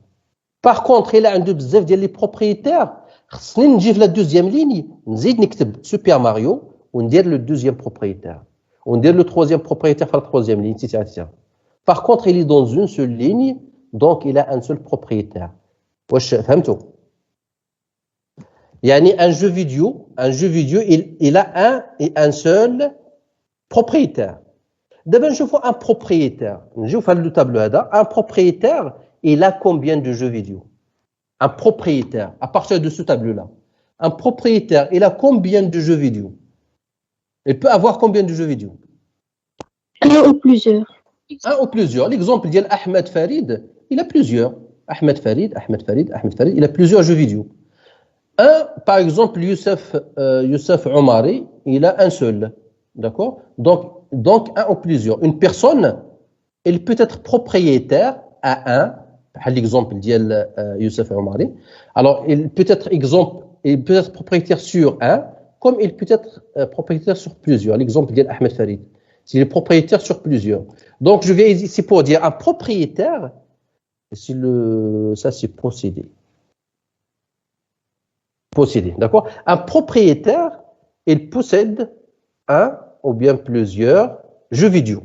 Par contre, il a عنده بزاف ديال les propriétaires. خصني نجي في la deuxième ligne, نزيد نكتب Super Mario وندير le deuxième propriétaire. وندير le troisième propriétaire في la troisième ligne, etc. Par contre, il est dans une seule ligne, donc il a un seul propriétaire. واش فهمتوا؟ يعني un jeu vidéo, il a un seul propriétaire. D'abord, je vois un propriétaire. Je vais le tableau là. Un propriétaire, il a combien de jeux vidéo? Un propriétaire, à partir de ce tableau-là. Un propriétaire, il a combien de jeux vidéo? Il peut avoir combien de jeux vidéo? Un ou plusieurs. Un ou plusieurs. L'exemple d'Ahmed Farid, il a plusieurs. Ahmed Farid, il a plusieurs jeux vidéo. Par exemple, Youssef Omari, il a un seul. D'accord? Donc, un ou plusieurs. Une personne, elle peut être propriétaire à un, par l'exemple de Youssef Omari. Alors, il peut être propriétaire sur un, comme il peut être propriétaire sur plusieurs. L'exemple d'Ahmed Farid. S'il est propriétaire sur plusieurs. Donc, je vais ici pour dire un propriétaire, ça c'est possédé. D'accord? Un propriétaire, il possède un ou bien plusieurs jeux vidéo.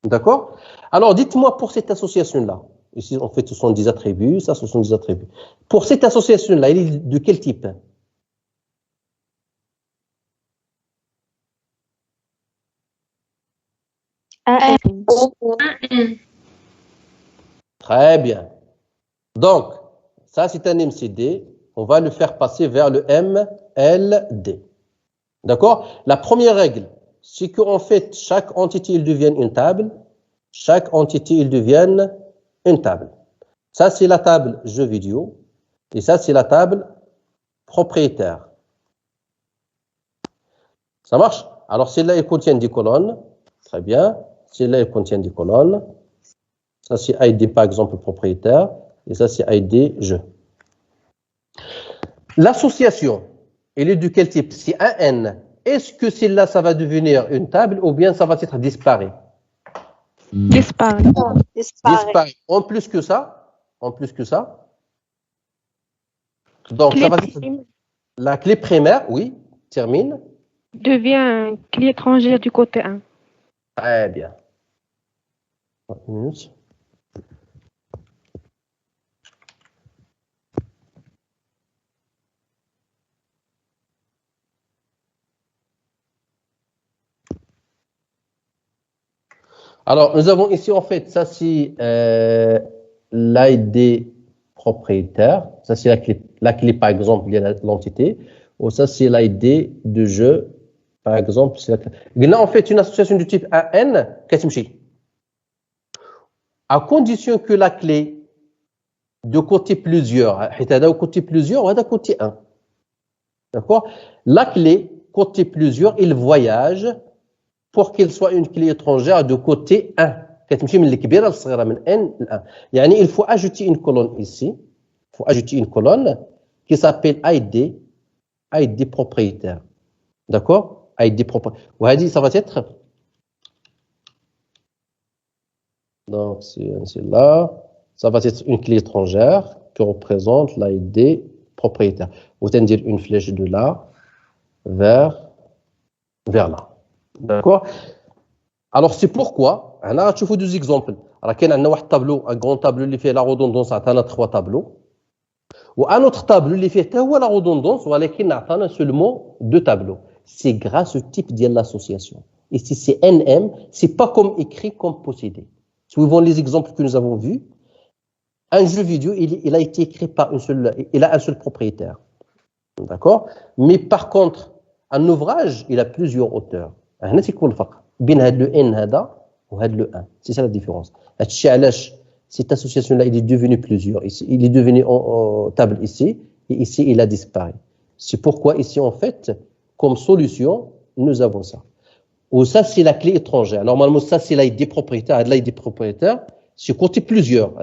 D'accord? Alors, dites-moi pour cette association-là. Ici, en fait, ce sont des attributs, ça, ce sont des attributs. Pour cette association-là, elle est de quel type? Très bien. Donc, ça, c'est un MCD. On va le faire passer vers le MLD. D'accord? La première règle, c'est qu'en fait, chaque entité, il devienne une table. Chaque entité, il devienne une table. Ça, c'est la table jeux vidéo. Et ça, c'est la table propriétaire. Ça marche? Alors, celle-là, elle contient des colonnes. Très bien. Celle-là, elle contient des colonnes. Ça, c'est ID, par exemple, propriétaire. Et ça, c'est ID jeu. L'association, elle est de quel type? C'est un N. Est-ce que celle-là, ça va devenir une table ou bien ça va être disparu? Disparu. Disparu. En plus que ça. Donc, ça va être la clé primaire, oui, termine. Devient clé étrangère du côté 1. Très bien. 1 minute. Alors, nous avons ici, en fait, ça c'est l'ID propriétaire. Ça c'est la clé, par exemple, de l'entité. Ou ça c'est l'ID de jeu, par exemple. Il y a en fait une association du type AN, à condition que la clé de côté plusieurs, côté plusieurs ou côté 1. D'accord? La clé côté plusieurs, il voyage pour qu'il soit une clé étrangère de côté 1. Il faut ajouter une colonne ici. Il faut ajouter une colonne qui s'appelle ID propriétaire. D'accord? ID propriétaire. Ça va être. Donc, c'est là. Ça va être une clé étrangère qui représente l'ID propriétaire. Vous allez dire une flèche de là vers là. D'accord? Alors, c'est pourquoi, on a deux exemples. Alors, il y a un grand tableau qui fait la redondance à 3 tableaux. Ou un autre tableau qui fait la redondance, mais qui a seulement 2 tableaux. C'est grâce au type de l'association. Ici, c'est NM, c'est pas comme écrit, comme possédé. Suivant les exemples que nous avons vus, un jeu vidéo, il a été écrit par il a un seul propriétaire. D'accord? Mais par contre, un ouvrage, il a plusieurs auteurs. بين هاد le N هذا وهاد le 1. C'est ça la différence. Cette association-là, il est devenu plusieurs. Ici, il est devenu en table ici, et ici, il a disparu. C'est pourquoi ici, en fait, comme solution, nous avons ça. Ou ça, c'est la clé étrangère. Normalement, ça, c'est l'ID propriétaire. L'ID propriétaire, c'est côté plusieurs.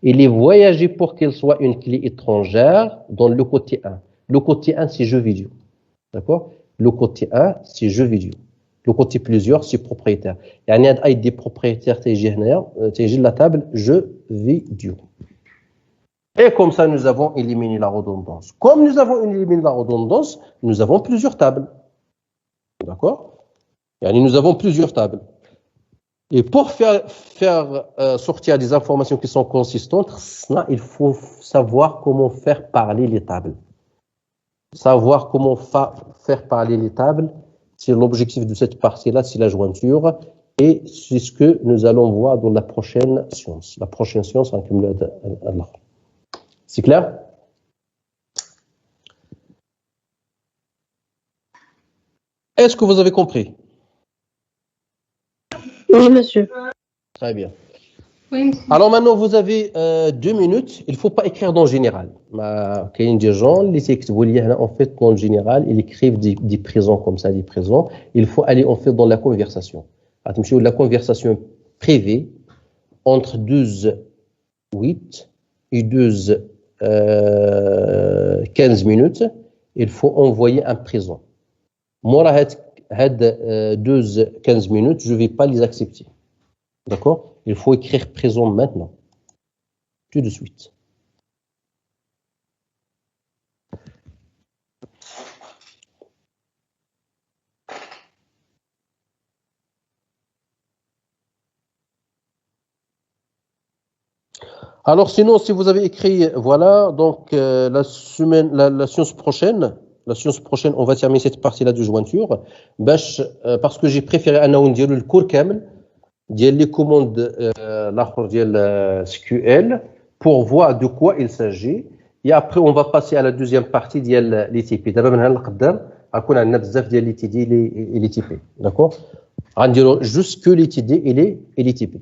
Il est voyagé pour qu'elle soit une clé étrangère dans le côté 1. Le côté 1, c'est jeu vidéo. D'accord? Le côté 1, c'est jeu vidéo. Le côté plusieurs, c'est propriétaire. Il y a des propriétaires de la table jeu vidéo. Et comme ça, nous avons éliminé la redondance. Comme nous avons éliminé la redondance, nous avons plusieurs tables. D'accord? Nous avons plusieurs tables. Et pour faire sortir des informations qui sont consistantes, il faut savoir comment faire parler les tables. Savoir comment faire parler les tables, c'est l'objectif de cette partie-là, c'est la jointure. Et c'est ce que nous allons voir dans la prochaine science. La prochaine science, c'est clair? Est-ce que vous avez compris? Oui, monsieur. Très bien. Alors maintenant, vous avez 2 minutes. Il ne faut pas écrire dans le général. Il y a des gens qui en fait, dans le général, ils écrivent des présents comme ça, des présents. Il faut aller en fait dans la conversation. La conversation privée entre 12:08 et 12:15. Il faut envoyer un présent. Moi, 12:15, je ne vais pas les accepter. D'accord? Il faut écrire présent maintenant. Tout de suite. Alors sinon, si vous avez écrit, voilà, donc la séance prochaine, on va terminer cette partie-là de jointure, parce que j'ai préféré un نديروا le cours كامل ديال les commandes l'autre ديال SQL pour voir de quoi il s'agit. Et après, on va passer à la deuxième partie ديال les TP. دابا من هنا لقدام غيكون عندنا بزاف ديال les TD et les TP. D'accord? غنديروا juste que les TD et les TP.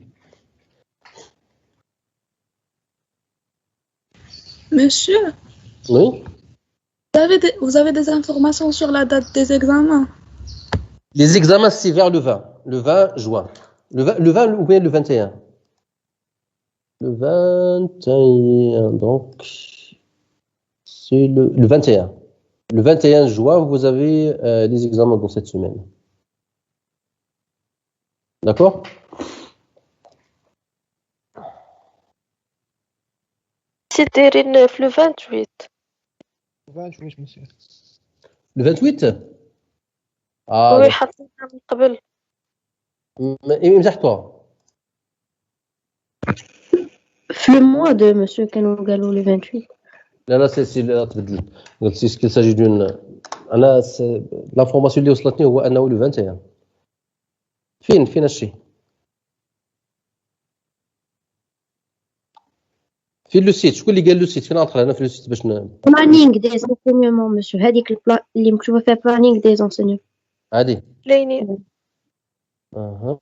Monsieur, Oui? vous avez des informations sur la date des examens? Les examens, c'est vers le 20 juin. Le 20 ou bien le 21? Le 21, donc, c'est le 21. Le 21 juin, vous avez les examens dans cette semaine. D'accord? C'était le 28. 28 monsieur. Le 28? Ah, Oui, donc, حطيتها من قبل. امزح-toi. في le mois de monsieur كانوا قالوا le 28. لا سي لا تبدل. قلت سي qu'il s'agit d'une. انا l'information اللي وصلتني هو انه le 21. فين الشيء؟ فين لو سيت؟ شكون اللي قال لو سيت؟ فين ندخل انا في لو سيت باش planning des enseignements monsieur هذيك اللي مكتوبه فيها planning des enseignements. هادي. ليني. اها.